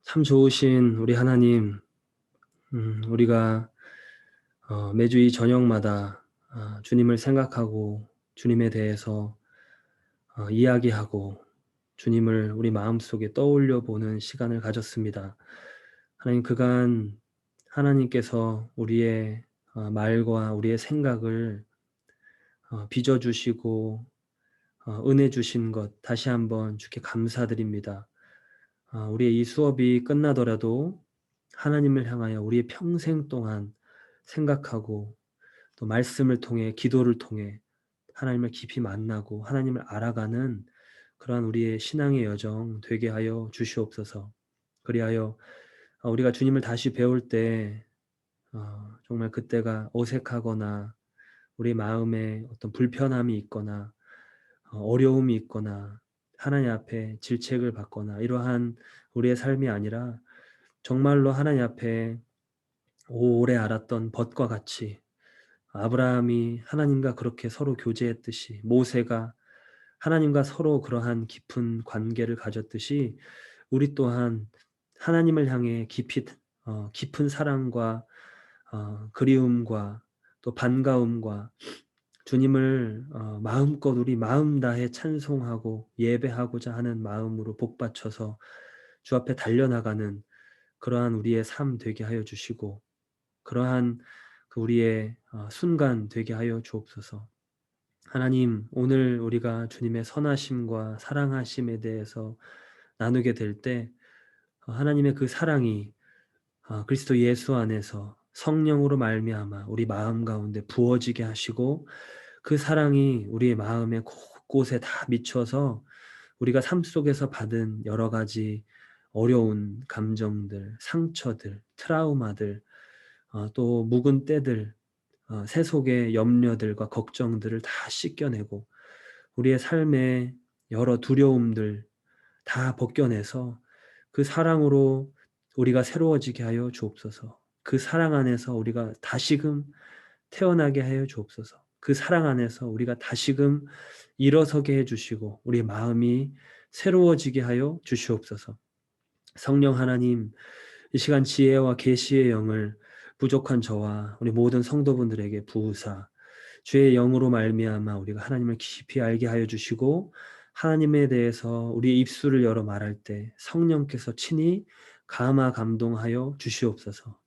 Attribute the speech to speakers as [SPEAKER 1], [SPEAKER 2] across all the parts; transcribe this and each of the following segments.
[SPEAKER 1] 참 좋으신 우리 하나님, 우리가 매주 이 저녁마다 주님을 생각하고 주님에 대해서 이야기하고 주님을 우리 마음속에 떠올려 보는 시간을 가졌습니다. 하나님, 그간 하나님께서 우리의 말과 우리의 생각을 빚어주시고 은혜 주신 것 다시 한번 주께 감사드립니다. 우리의 이 수업이 끝나더라도 하나님을 향하여 우리의 평생 동안 생각하고 또 말씀을 통해 기도를 통해 하나님을 깊이 만나고 하나님을 알아가는 그러한 우리의 신앙의 여정 되게 하여 주시옵소서. 그리하여 우리가 주님을 다시 배울 때 정말 그때가 어색하거나 우리 마음에 어떤 불편함이 있거나 어려움이 있거나 하나님 앞에 질책을 받거나 이러한 우리의 삶이 아니라 정말로 하나님 앞에 오래 알았던 벗과 같이 아브라함이 하나님과 그렇게 서로 교제했듯이 모세가 하나님과 서로 그러한 깊은 관계를 가졌듯이 우리 또한 하나님을 향해 깊은 사랑과 그리움과 또 반가움과 주님을 마음껏 우리 마음 다해 찬송하고 예배하고자 하는 마음으로 복받쳐서 주 앞에 달려나가는 그러한 우리의 삶 되게 하여 주시고 그러한 그 우리의 순간 되게 하여 주옵소서. 하나님, 오늘 우리가 주님의 선하심과 사랑하심에 대해서 나누게 될 때 하나님의 그 사랑이 그리스도 예수 안에서 성령으로 말미암아 우리 마음 가운데 부어지게 하시고 그 사랑이 우리의 마음의 곳곳에 다 미쳐서 우리가 삶 속에서 받은 여러 가지 어려운 감정들, 상처들, 트라우마들, 또 묵은 때들, 세속의 염려들과 걱정들을 다 씻겨내고 우리의 삶의 여러 두려움들 다 벗겨내서 그 사랑으로 우리가 새로워지게 하여 주옵소서. 그 사랑 안에서 우리가 다시금 태어나게 하여 주옵소서. 그 사랑 안에서 우리가 다시금 일어서게 해 주시고 우리 마음이 새로워지게 하여 주시옵소서. 성령 하나님, 이 시간 지혜와 계시의 영을 부족한 저와 우리 모든 성도분들에게 부으사 주의 영으로 말미암아 우리가 하나님을 깊이 알게 하여 주시고 하나님에 대해서 우리의 입술을 열어 말할 때 성령께서 친히 감동하여 주시옵소서.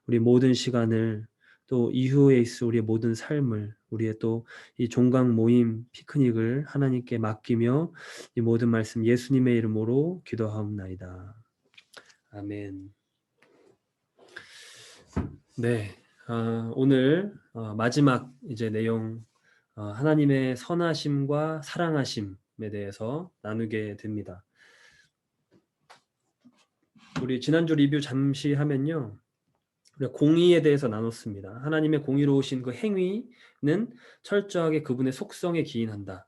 [SPEAKER 1] 우리 모든 시간을 또 이후에 있을 우리의 모든 삶을 우리의 또 이 종강 모임 피크닉을 하나님께 맡기며 이 모든 말씀 예수님의 이름으로 기도하옵나이다. 아멘. 네, 오늘 마지막 이제 내용 하나님의 선하심과 사랑하심에 대해서 나누게 됩니다. 우리 지난주 리뷰 잠시 하면요, 우리가 공의에 대해서 나눴습니다. 하나님의 공의로우신 그 행위는 철저하게 그분의 속성에 기인한다.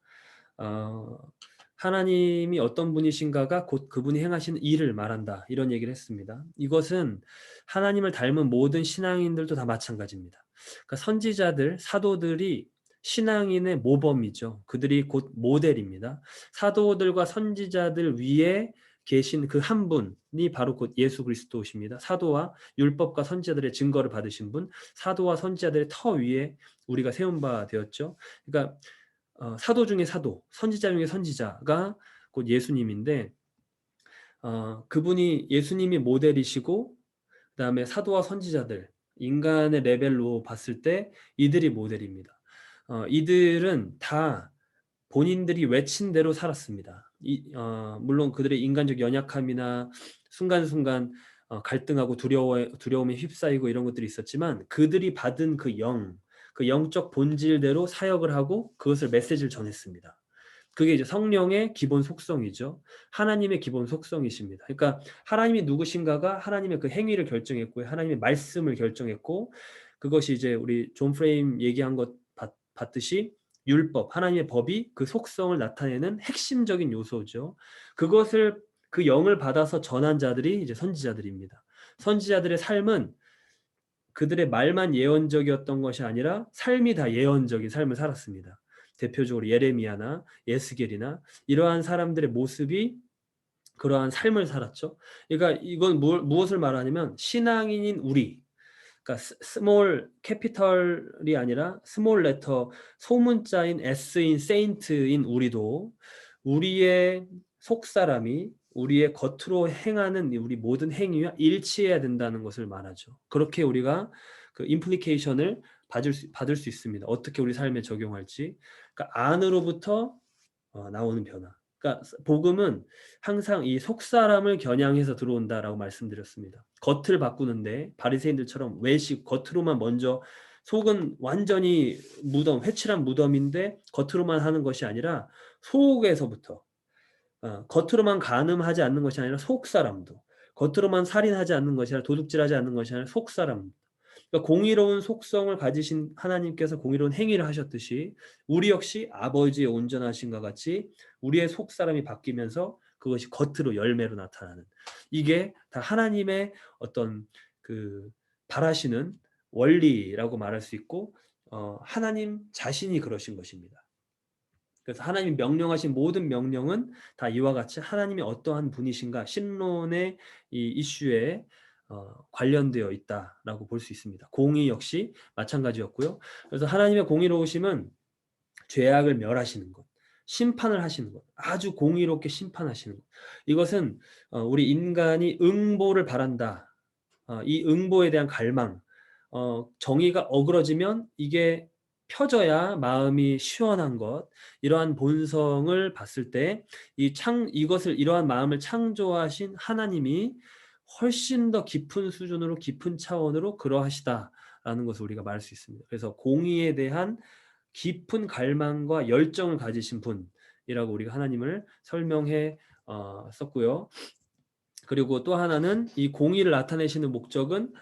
[SPEAKER 1] 하나님이 어떤 분이신가가 곧 그분이 행하시는 일을 말한다. 이런 얘기를 했습니다. 이것은 하나님을 닮은 모든 신앙인들도 다 마찬가지입니다. 그러니까 선지자들, 사도들이 신앙인의 모범이죠. 그들이 곧 모델입니다. 사도들과 선지자들 위에 계신 그 한 분이 바로 곧 예수 그리스도십니다. 사도와 율법과 선지자들의 증거를 받으신 분, 사도와 선지자들의 터 위에 우리가 세운 바 되었죠. 그러니까 사도 중에 사도, 선지자 중에 선지자가 곧 예수님인데 그분이 예수님이 모델이시고 그 다음에 사도와 선지자들, 인간의 레벨로 봤을 때 이들이 모델입니다. 이들은 다 본인들이 외친 대로 살았습니다. 물론 그들의 인간적 연약함이나 순간순간 갈등하고 두려움에 휩싸이고 이런 것들이 있었지만 그들이 받은 그 영적 본질대로 사역을 하고 그것을 메시지를 전했습니다. 그게 이제 성령의 기본 속성이죠. 하나님의 기본 속성이십니다. 그러니까 하나님이 누구신가가 하나님의 그 행위를 결정했고요. 하나님의 말씀을 결정했고 그것이 이제 우리 존 프레임 얘기한 것 봤듯이 율법, 하나님의 법이 그 속성을 나타내는 핵심적인 요소죠. 그것을 그 영을 받아서 전한 자들이 이제 선지자들입니다. 선지자들의 삶은 그들의 말만 예언적이었던 것이 아니라 삶이 다 예언적인 삶을 살았습니다. 대표적으로 예레미야나 예스겔이나 이러한 사람들의 모습이 그러한 삶을 살았죠. 그러니까 이건 무엇을 말하냐면 신앙인인 우리, 그러니까 스몰 캐피털이 아니라 스몰 레터 소문자인 S인 세인트인 우리도 우리의 속사람이 우리의 겉으로 행하는 우리 모든 행위와 일치해야 된다는 것을 말하죠. 그렇게 우리가 그 임플리케이션을 받을 수 있습니다. 어떻게 우리 삶에 적용할지. 그러니까 안으로부터 나오는 변화. 그러니까 복음은 항상 이 속사람을 겨냥해서 들어온다라고 말씀드렸습니다. 겉을 바꾸는데 바리새인들처럼 외식 겉으로만 먼저, 속은 완전히 무덤, 회칠한 무덤인데 겉으로만 하는 것이 아니라 속에서부터, 겉으로만 간음하지 않는 것이 아니라 속사람도, 겉으로만 살인하지 않는 것이 아니라 도둑질하지 않는 것이 아니라 속사람, 그러니까 공의로운 속성을 가지신 하나님께서 공의로운 행위를 하셨듯이 우리 역시 아버지의 온전하심과 같이 우리의 속사람이 바뀌면서 그것이 겉으로 열매로 나타나는, 이게 다 하나님의 어떤 그 바라시는 원리라고 말할 수 있고, 하나님 자신이 그러신 것입니다. 그래서 하나님이 명령하신 모든 명령은 다 이와 같이 하나님이 어떠한 분이신가 신론의 이 이슈에 관련되어 있다라고 볼 수 있습니다. 공의 역시 마찬가지였고요. 그래서 하나님의 공의로우심은 죄악을 멸하시는 것, 심판을 하시는 것, 아주 공의롭게 심판하시는 것. 이것은 우리 인간이 응보를 바란다. 이 응보에 대한 갈망, 정의가 어그러지면 이게 펴져야 마음이 시원한 것, 이러한 본성을 봤을 때 이것을, 이러한 마음을 창조하신 하나님이 훨씬 더 깊은 수준으로, 깊은 차원으로 그러하시다라는 것을 우리가 말할 수 있습니다. 그래서 공의에 대한 깊은 갈망과 열정을 가지신 분이라고 우리가 하나님을 설명해 썼고요. 그리고 또 하나는 이 공의를 나타내시는 목적은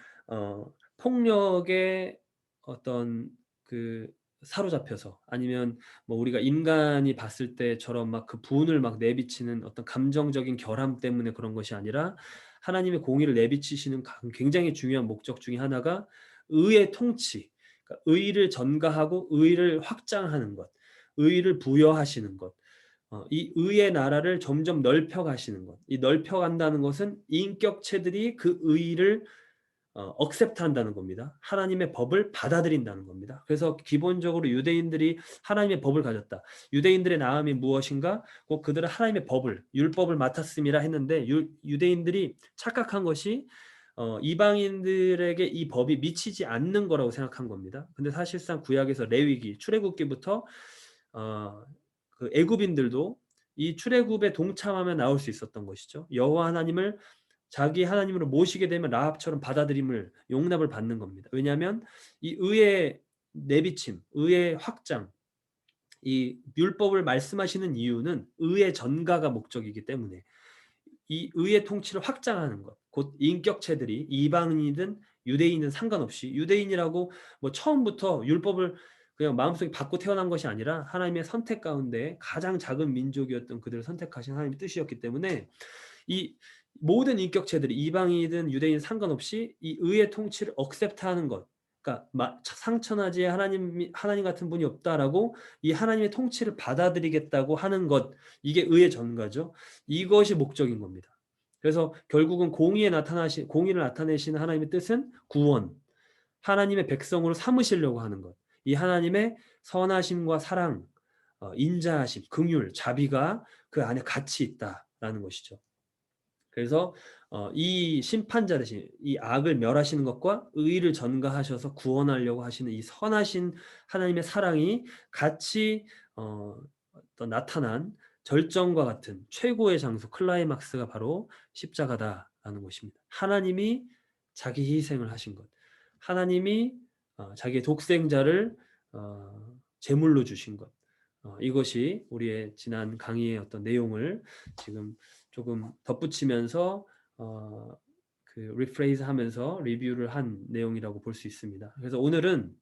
[SPEAKER 1] 폭력의 어떤 그 사로잡혀서, 아니면 뭐 우리가 인간이 봤을 때처럼 막 그 분을 막 내비치는 어떤 감정적인 결함 때문에 그런 것이 아니라, 하나님의 공의를 내비치시는 굉장히 중요한 목적 중에 하나가 의의 통치, 그러니까 의를 전가하고 의를 확장하는 것, 의를 부여하시는 것, 이 의의 나라를 점점 넓혀 가시는 것. 이 넓혀 간다는 것은 인격체들이 그 의를 억셉트 한다는 겁니다. 하나님의 법을 받아들인다는 겁니다. 그래서 기본적으로 유대인들이 하나님의 법을 가졌다. 유대인들의 나음이 무엇인가? 꼭 그들은 하나님의 법을, 율법을 맡았음이라 했는데, 유대인들이 착각한 것이 이방인들에게 이 법이 미치지 않는 거라고 생각한 겁니다. 근데 사실상 구약에서 레위기, 출애굽기부터 그 애굽인들도 이 출애굽에 동참하며 나올 수 있었던 것이죠. 여호와 하나님을 자기 하나님으로 모시게 되면 라합처럼 받아들임을, 용납을 받는 겁니다. 왜냐하면 이 의의 내비침, 의의 확장, 이 율법을 말씀하시는 이유는 의의 전가가 목적이기 때문에, 이 의의 통치를 확장하는 것, 곧 인격체들이 이방인이든 유대인이든 상관없이, 유대인이라고 뭐 처음부터 율법을 그냥 마음속에 받고 태어난 것이 아니라 하나님의 선택 가운데 가장 작은 민족이었던 그들을 선택하신 하나님의 뜻이었기 때문에, 이 모든 인격체들이 이방인이든 유대인 상관없이 이 의의 통치를 억셉트하는 것, 그러니까 상천하지에 하나님 같은 분이 없다라고 이 하나님의 통치를 받아들이겠다고 하는 것, 이게 의의 전가죠. 이것이 목적인 겁니다. 그래서 결국은 공의를 나타내시는 하나님의 뜻은 구원, 하나님의 백성으로 삼으시려고 하는 것, 이 하나님의 선하심과 사랑, 인자하심, 긍휼, 자비가 그 안에 같이 있다라는 것이죠. 그래서 이 심판자 대신 이 악을 멸하시는 것과 의를 전가하셔서 구원하려고 하시는 이 선하신 하나님의 사랑이 같이 어떤 나타난 절정과 같은 최고의 장소, 클라이막스가 바로 십자가다라는 것입니다. 하나님이 자기 희생을 하신 것, 하나님이 자기의 독생자를 제물로 주신 것, 이것이 우리의 지난 강의의 어떤 내용을 지금 조금 덧붙이면서 그 리프레이즈 하면서 리뷰를 한 내용이라고 볼 수 있습니다. 그래서 오늘은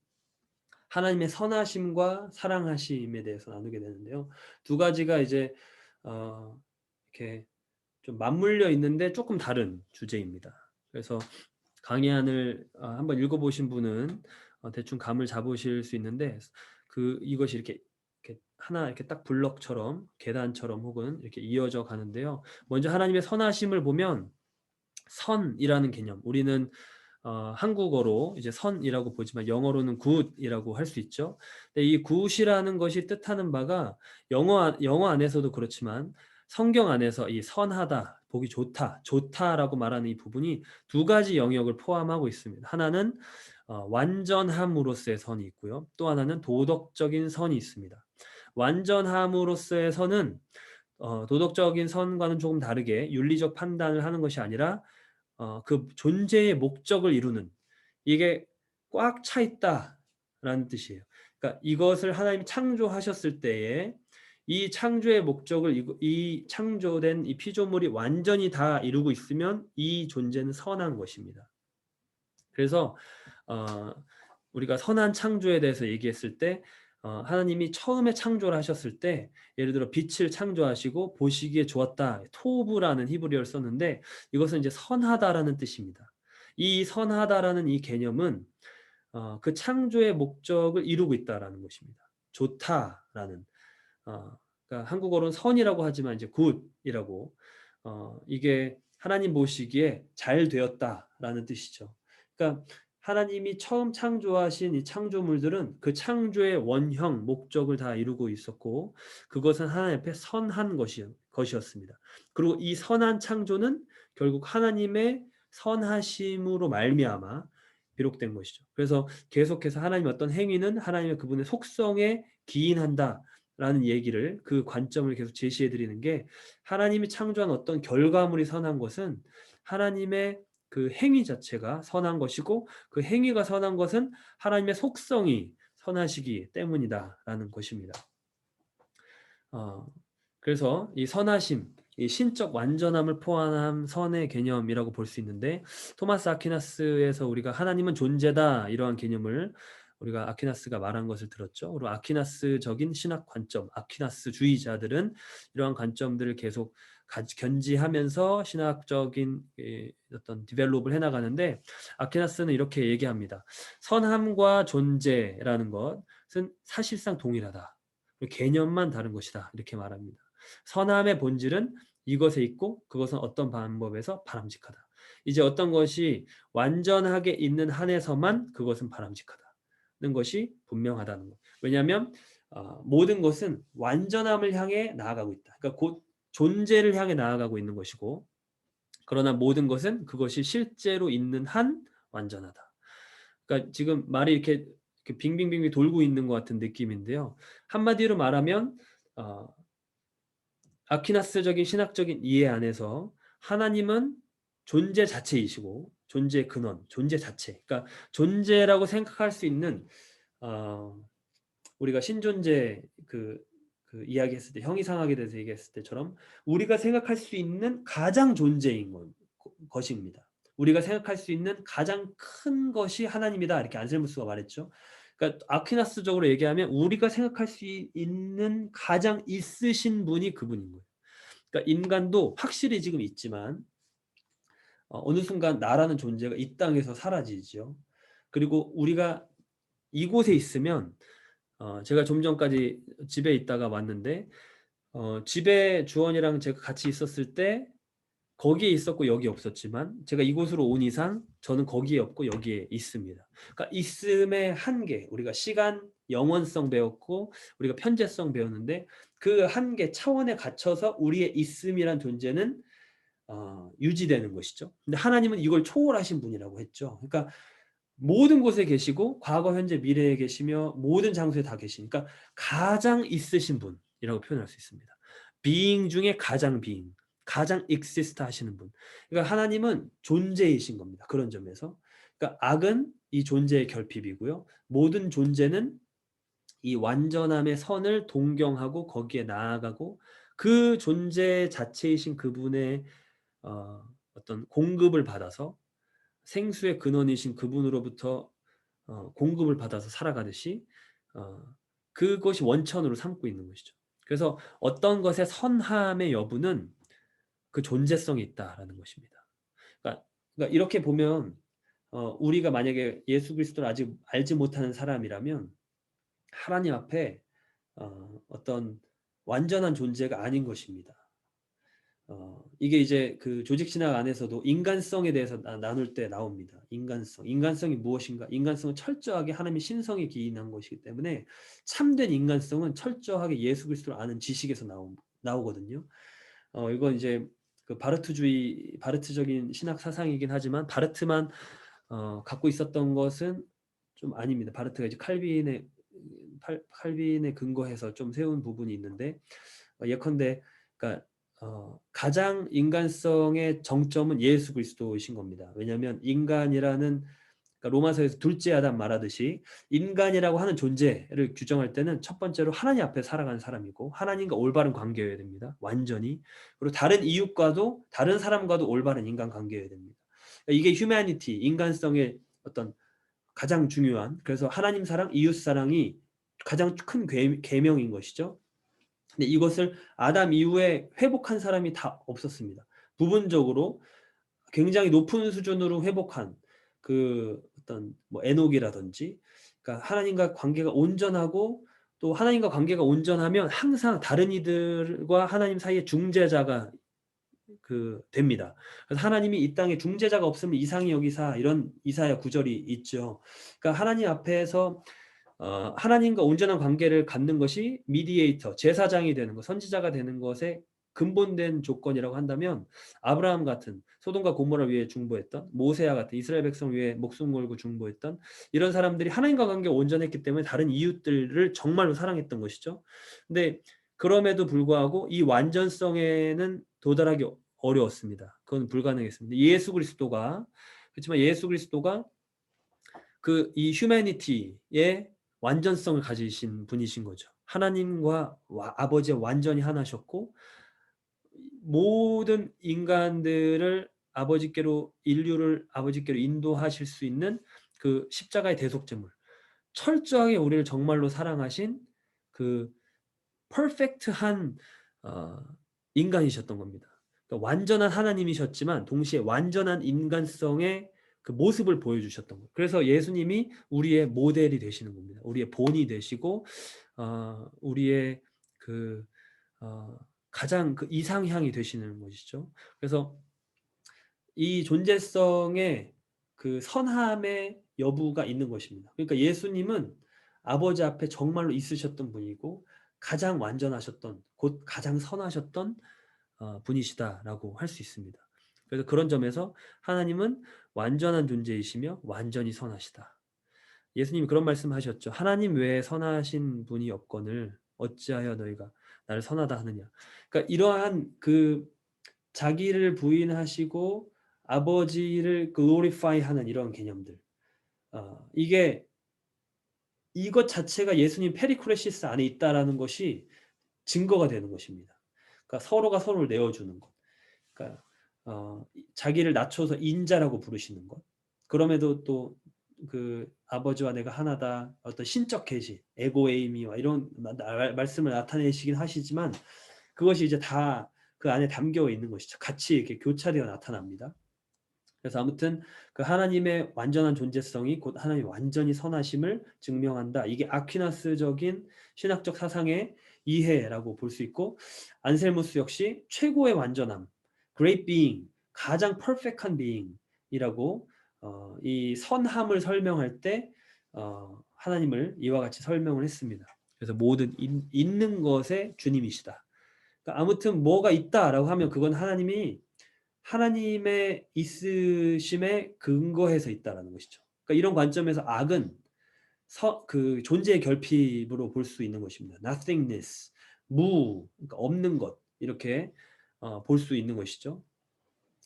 [SPEAKER 1] 하나님의 선하심과 사랑하심에 대해서 나누게 되는데요. 두 가지가 이제 이렇게 좀 맞물려 있는데 조금 다른 주제입니다. 그래서 강의안을 한번 읽어보신 분은 대충 감을 잡으실 수 있는데, 이것이 이렇게 이렇게 하나 이렇게 딱 블럭처럼 계단처럼 혹은 이렇게 이어져 가는데요. 먼저 하나님의 선하심을 보면 선이라는 개념, 우리는 한국어로 이제 선이라고 보지만 영어로는 good이라고 할 수 있죠. 근데 이 good이라는 것이 뜻하는 바가 영어 안에서도 그렇지만 성경 안에서 이 선하다, 보기 좋다, 좋다라고 말하는 이 부분이 두 가지 영역을 포함하고 있습니다. 하나는 완전함으로서의 선이 있고요. 또 하나는 도덕적인 선이 있습니다. 완전함으로서의 선은 도덕적인 선과는 조금 다르게 윤리적 판단을 하는 것이 아니라 그 존재의 목적을 이루는, 이게 꽉 차 있다라는 뜻이에요. 그러니까 이것을 하나님이 창조하셨을 때에 이 창조의 목적을 이 창조된 이 피조물이 완전히 다 이루고 있으면 이 존재는 선한 것입니다. 그래서 어 우리가 선한 창조에 대해서 얘기했을 때 하나님이 처음에 창조를 하셨을 때 예를 들어 빛을 창조하시고 보시기에 좋았다. 토브라는 히브리어를 썼는데 이것은 이제 선하다라는 뜻입니다. 이 선하다라는 이 개념은 그 창조의 목적을 이루고 있다라는 것입니다. 좋다라는 어 그러니까 한국어로는 선이라고 하지만 이제 굿이라고 이게 하나님 보시기에 잘 되었다라는 뜻이죠. 그러니까 하나님이 처음 창조하신 이 창조물들은 그 창조의 원형, 목적을 다 이루고 있었고 그것은 하나님 앞에 선한 것이었습니다. 그리고 이 선한 창조는 결국 하나님의 선하심으로 말미암아 비록된 것이죠. 그래서 계속해서 하나님의 어떤 행위는 하나님의 그분의 속성에 기인한다 라는 얘기를, 그 관점을 계속 제시해 드리는 게, 하나님이 창조한 어떤 결과물이 선한 것은 하나님의 그 행위 자체가 선한 것이고 그 행위가 선한 것은 하나님의 속성이 선하시기 때문이다라는 것입니다. 어, 그래서 이 선하심, 이 신적 완전함을 포함한 선의 개념이라고 볼 수 있는데, 토마스 아퀴나스에서 우리가 하나님은 존재다 이러한 개념을 우리가 아퀴나스가 말한 것을 들었죠. 그리고 아퀴나스적인 신학 관점, 아퀴나스주의자들은 이러한 관점들을 계속 견지하면서 신학적인 어떤 디벨롭을 해나가는데, 아퀴나스는 이렇게 얘기합니다. 선함과 존재라는 것은 사실상 동일하다. 개념만 다른 것이다. 이렇게 말합니다. 선함의 본질은 이것에 있고 그것은 어떤 방법에서 바람직하다. 이제 어떤 것이 완전하게 있는 한에서만 그것은 바람직하다는 것이 분명하다는 것. 왜냐하면 모든 것은 완전함을 향해 나아가고 있다. 그러니까 곧 존재를 향해 나아가고 있는 것이고, 그러나 모든 것은 그것이 실제로 있는 한 완전하다. 그러니까 지금 말이 이렇게 빙빙빙빙 돌고 있는 것 같은 느낌인데요. 한마디로 말하면 어, 아퀴나스적인 신학적인 이해 안에서 하나님은 존재 자체이시고 존재의 근원, 존재 자체. 그러니까 존재라고 생각할 수 있는 어, 우리가 신존재 그 이야기했을 때, 형이상학에 대해서 얘기했을 때처럼 우리가 생각할 수 있는 가장 존재인 것입니다. 우리가 생각할 수 있는 가장 큰 것이 하나님이다. 이렇게 안셀무스가 말했죠. 그러니까 아퀴나스적으로 얘기하면 우리가 생각할 수 있는 가장 있으신 분이 그분인 거예요. 그러니까 인간도 확실히 지금 있지만 어느 순간 나라는 존재가 이 땅에서 사라지죠. 그리고 우리가 이곳에 있으면 제가 좀 전까지 집에 있다가 왔는데 집에 주원이랑 제가 같이 있었을 때 거기에 있었고 여기 없었지만 제가 이곳으로 온 이상 저는 거기에 없고 여기에 있습니다. 그러니까 있음의 한계, 우리가 시간, 영원성 배웠고 우리가 편재성 배웠는데 그 한계 차원에 갇혀서 우리의 있음이란 존재는 유지되는 것이죠. 근데 하나님은 이걸 초월하신 분이라고 했죠. 그러니까 모든 곳에 계시고 과거, 현재, 미래에 계시며 모든 장소에 다 계시니까 가장 있으신 분이라고 표현할 수 있습니다. being 중에 가장 being, 가장 exist 하시는 분. 그러니까 하나님은 존재이신 겁니다. 그런 점에서. 그러니까 악은 이 존재의 결핍이고요. 모든 존재는 이 완전함의 선을 동경하고 거기에 나아가고 그 존재 자체이신 그분의 어떤 공급을 받아서, 생수의 근원이신 그분으로부터 공급을 받아서 살아가듯이 어, 그것이 원천으로 삼고 있는 것이죠. 그래서 어떤 것의 선함의 여부는 그 존재성이 있다라는 것입니다. 그러니까 이렇게 보면 우리가 만약에 예수 그리스도를 아직 알지 못하는 사람이라면 하나님 앞에 어떤 완전한 존재가 아닌 것입니다. 이게 이제 그 조직신학 안에서도 인간성에 대해서 나눌 때 나옵니다. 인간성. 인간성이 무엇인가? 인간성은 철저하게 하나님의 신성에 기인한 것이기 때문에 참된 인간성은 철저하게 예수 그리스도를 아는 지식에서 나오거든요. 이건 이제 그 바르트적인 신학 사상이긴 하지만 바르트만 갖고 있었던 것은 좀 아닙니다. 바르트가 이제 칼빈에 근거해서 좀 세운 부분이 있는데 예컨대 그러니까 가장 인간성의 정점은 예수 그리스도이신 겁니다. 왜냐하면 인간이라는 그러니까 로마서에서 둘째 아담 말하듯이 인간이라고 하는 존재를 규정할 때는 첫 번째로 하나님 앞에 살아가는 사람이고 하나님과 올바른 관계여야 됩니다. 완전히. 그리고 다른 이웃과도 다른 사람과도 올바른 인간 관계여야 됩니다. 그러니까 이게 휴머니티, 인간성의 어떤 가장 중요한 그래서 하나님 사랑, 이웃 사랑이 가장 큰 계명인 것이죠. 근데 이것을 아담 이후에 회복한 사람이 다 없었습니다. 부분적으로 굉장히 높은 수준으로 회복한 그 어떤 뭐 에녹이라든지 그러니까 하나님과 관계가 온전하고 또 하나님과 관계가 온전하면 항상 다른 이들과 하나님 사이에 중재자가 됩니다. 그래서 하나님이 이 땅에 중재자가 없으면 이상히 여기사 이런 이사야 구절이 있죠. 그러니까 하나님 앞에서 하나님과 온전한 관계를 갖는 것이 미디에이터, 제사장이 되는 것, 선지자가 되는 것의 근본된 조건이라고 한다면 아브라함 같은 소돔과 고모라 위에 중보했던 모세와 같은 이스라엘 백성 위에 목숨 걸고 중보했던 이런 사람들이 하나님과 관계가 온전했기 때문에 다른 이웃들을 정말로 사랑했던 것이죠. 근데 그럼에도 불구하고 이 완전성에는 도달하기 어려웠습니다. 그건 불가능했습니다. 그렇지만 예수 그리스도가 이 휴머니티의 완전성을 가지신 분이신 거죠. 하나님과 아버지와 완전히 하나셨고 모든 인간들을 인류를 아버지께로 인도하실 수 있는 그 십자가의 대속제물. 철저하게 우리를 정말로 사랑하신 그 퍼펙트한 인간이셨던 겁니다. 그러니까 완전한 하나님이셨지만 동시에 완전한 인간성의 그 모습을 보여주셨던 거예요. 그래서 예수님이 우리의 모델이 되시는 겁니다. 우리의 본이 되시고 우리의 그 가장 그 이상향이 되시는 것이죠. 그래서 이 존재성의 그 선함의 여부가 있는 것입니다. 그러니까 예수님은 아버지 앞에 정말로 있으셨던 분이고 가장 완전하셨던 곧 가장 선하셨던 분이시다라고 할 수 있습니다. 그래서 그런 점에서 하나님은 완전한 존재이시며 완전히 선하시다. 예수님이 그런 말씀하셨죠. 하나님 외에 선하신 분이 없거늘 어찌하여 너희가 나를 선하다 하느냐. 그러니까 이러한 그 자기를 부인하시고 아버지를 글로리파이 하는 이런 개념들. 이것 자체가 예수님 페리크레시스 안에 있다라는 것이 증거가 되는 것입니다. 그러니까 서로가 서로를 내어주는 것. 그러니까 자기를 낮춰서 인자라고 부르시는 것. 그럼에도 또 그 아버지와 내가 하나다 어떤 신적 계시, 에고에이미와 이런 말씀을 나타내시긴 하시지만 그것이 이제 다 그 안에 담겨 있는 것이죠. 같이 이렇게 교차되어 나타납니다. 그래서 아무튼 그 하나님의 완전한 존재성이 곧 하나님의 완전히 선하심을 증명한다. 이게 아퀴나스적인 신학적 사상의 이해라고 볼 수 있고 안셀무스 역시 최고의 완전함, great being, 가장 perfect한 being이라고 이 선함을 설명할 때 하나님을 이와 같이 설명을 했습니다. 그래서 모든 있는 것의 주님이시다. 그러니까 아무튼 뭐가 있다라고 하면 그건 하나님의 있으심에 근거해서 있다라는 것이죠. 그러니까 이런 관점에서 악은 그 존재의 결핍으로 볼 수 있는 것입니다. nothingness, 그러니까 없는 것 이렇게 볼 수 있는 것이죠.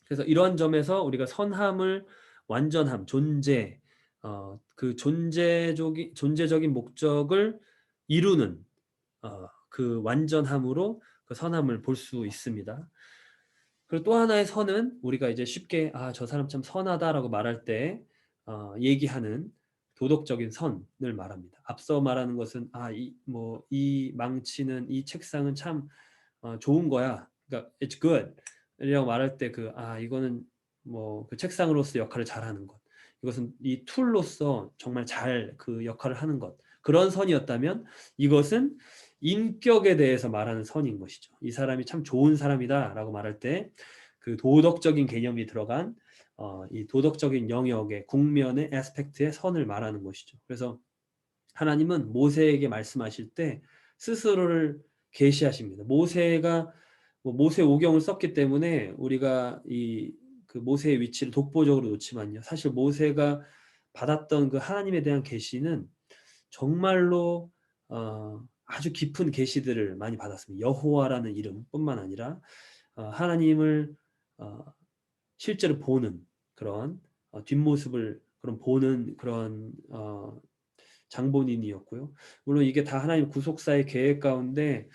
[SPEAKER 1] 그래서 이러한 점에서 우리가 선함을 완전함, 그 존재적인 목적을 이루는 그 완전함으로 그 선함을 볼 수 있습니다. 그리고 또 하나의 선은 우리가 이제 쉽게 저 사람 참 선하다라고 말할 때 얘기하는 도덕적인 선을 말합니다. 앞서 말하는 것은 이 망치는 이 책상은 참 좋은 거야. 그러니까 it's good 이라고 말할 때 이거는 뭐 그 책상으로서 역할을 잘하는 것. 이것은 이 툴로서 정말 잘 그 역할을 하는 것. 그런 선이었다면 이것은 인격에 대해서 말하는 선인 것이죠. 이 사람이 참 좋은 사람이다라고 말할 때 그 도덕적인 개념이 들어간 이 도덕적인 영역의 국면의 애스펙트의 선을 말하는 것이죠. 그래서 하나님은 모세에게 말씀하실 때 스스로를 계시하십니다. 모세가 모세 오경을 썼기 때문에 우리가 이 그 모세의 위치를 독보적으로 놓지만요. 사실 모세가 받았던 그 하나님에 대한 계시는 정말로 아주 깊은 계시들을 많이 받았습니다. 여호와라는 이름뿐만 아니라 하나님을 어 실제로 보는 그런 뒷모습을 그런 보는 그런 장본인이었고요. 물론 이게 다 하나님 구속사의 계획 가운데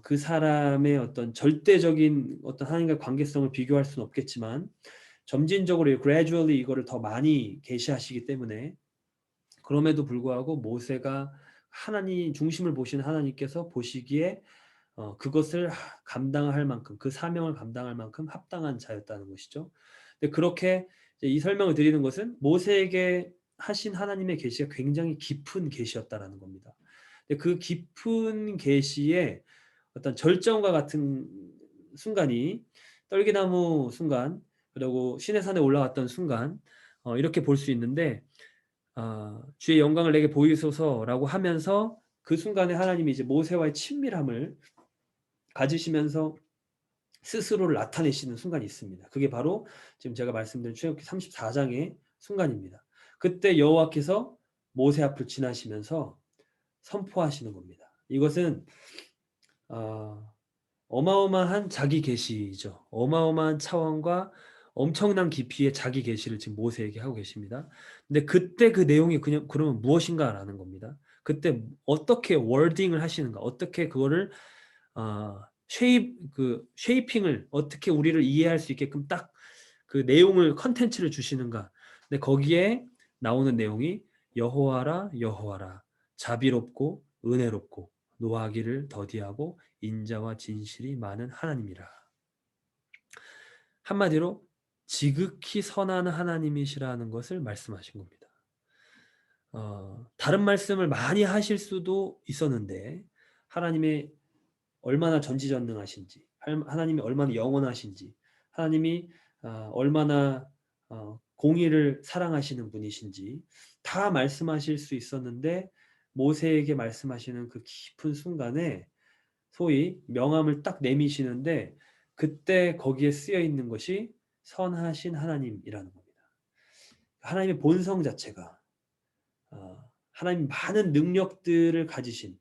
[SPEAKER 1] 그 사람의 어떤 절대적인 어떤 하나님과의 관계성을 비교할 수는 없겠지만 점진적으로 gradually 이거를 더 많이 계시하시기 때문에 그럼에도 불구하고 모세가 하나님 중심을 보시는 하나님께서 보시기에 그것을 감당할 만큼 그 사명을 감당할 만큼 합당한 자였다는 것이죠. 근데 그렇게 이제 이 설명을 드리는 것은 모세에게 하신 하나님의 계시가 굉장히 깊은 계시였다라는 겁니다. 근데 그 깊은 계시의 어떤 절정과 같은 순간이 떨기나무 순간 그리고 시내산에 올라갔던 순간 이렇게 볼 수 있는데 주의 영광을 내게 보이소서라고 하면서 그 순간에 하나님이 이제 모세와의 친밀함을 가지시면서 스스로를 나타내시는 순간이 있습니다. 그게 바로 지금 제가 말씀드린 출애굽기 34장의 순간입니다. 그때 여호와께서 모세 앞을 지나시면서 선포하시는 겁니다. 이것은 어마어마한 자기 계시죠. 어마어마한 차원과 엄청난 깊이의 자기 계시를 지금 모세에게 하고 계십니다. 근데 그때 그 내용이 그냥 그러면 무엇인가라는 겁니다. 그때 어떻게 워딩을 하시는가, 어떻게 그거를 쉐이핑을 어떻게 우리를 이해할 수 있게끔 딱 그 내용을 컨텐츠를 주시는가. 근데 거기에 나오는 내용이 여호와라 여호와라 자비롭고 은혜롭고 노하기를 더디하고 인자와 진실이 많은 하나님이라. 한마디로 지극히 선한 하나님이시라는 것을 말씀하신 겁니다. 다른 말씀을 많이 하실 수도 있었는데 하나님의 얼마나 전지전능하신지, 하나님이 얼마나 영원하신지, 하나님이 얼마나 공의를 사랑하시는 분이신지 다 말씀하실 수 있었는데 모세에게 말씀하시는 그 깊은 순간에 소위 명함을 딱 내미시는데 그때 거기에 쓰여 있는 것이 선하신 하나님이라는 겁니다. 하나님의 본성 자체가 하나님 많은 능력들을 가지신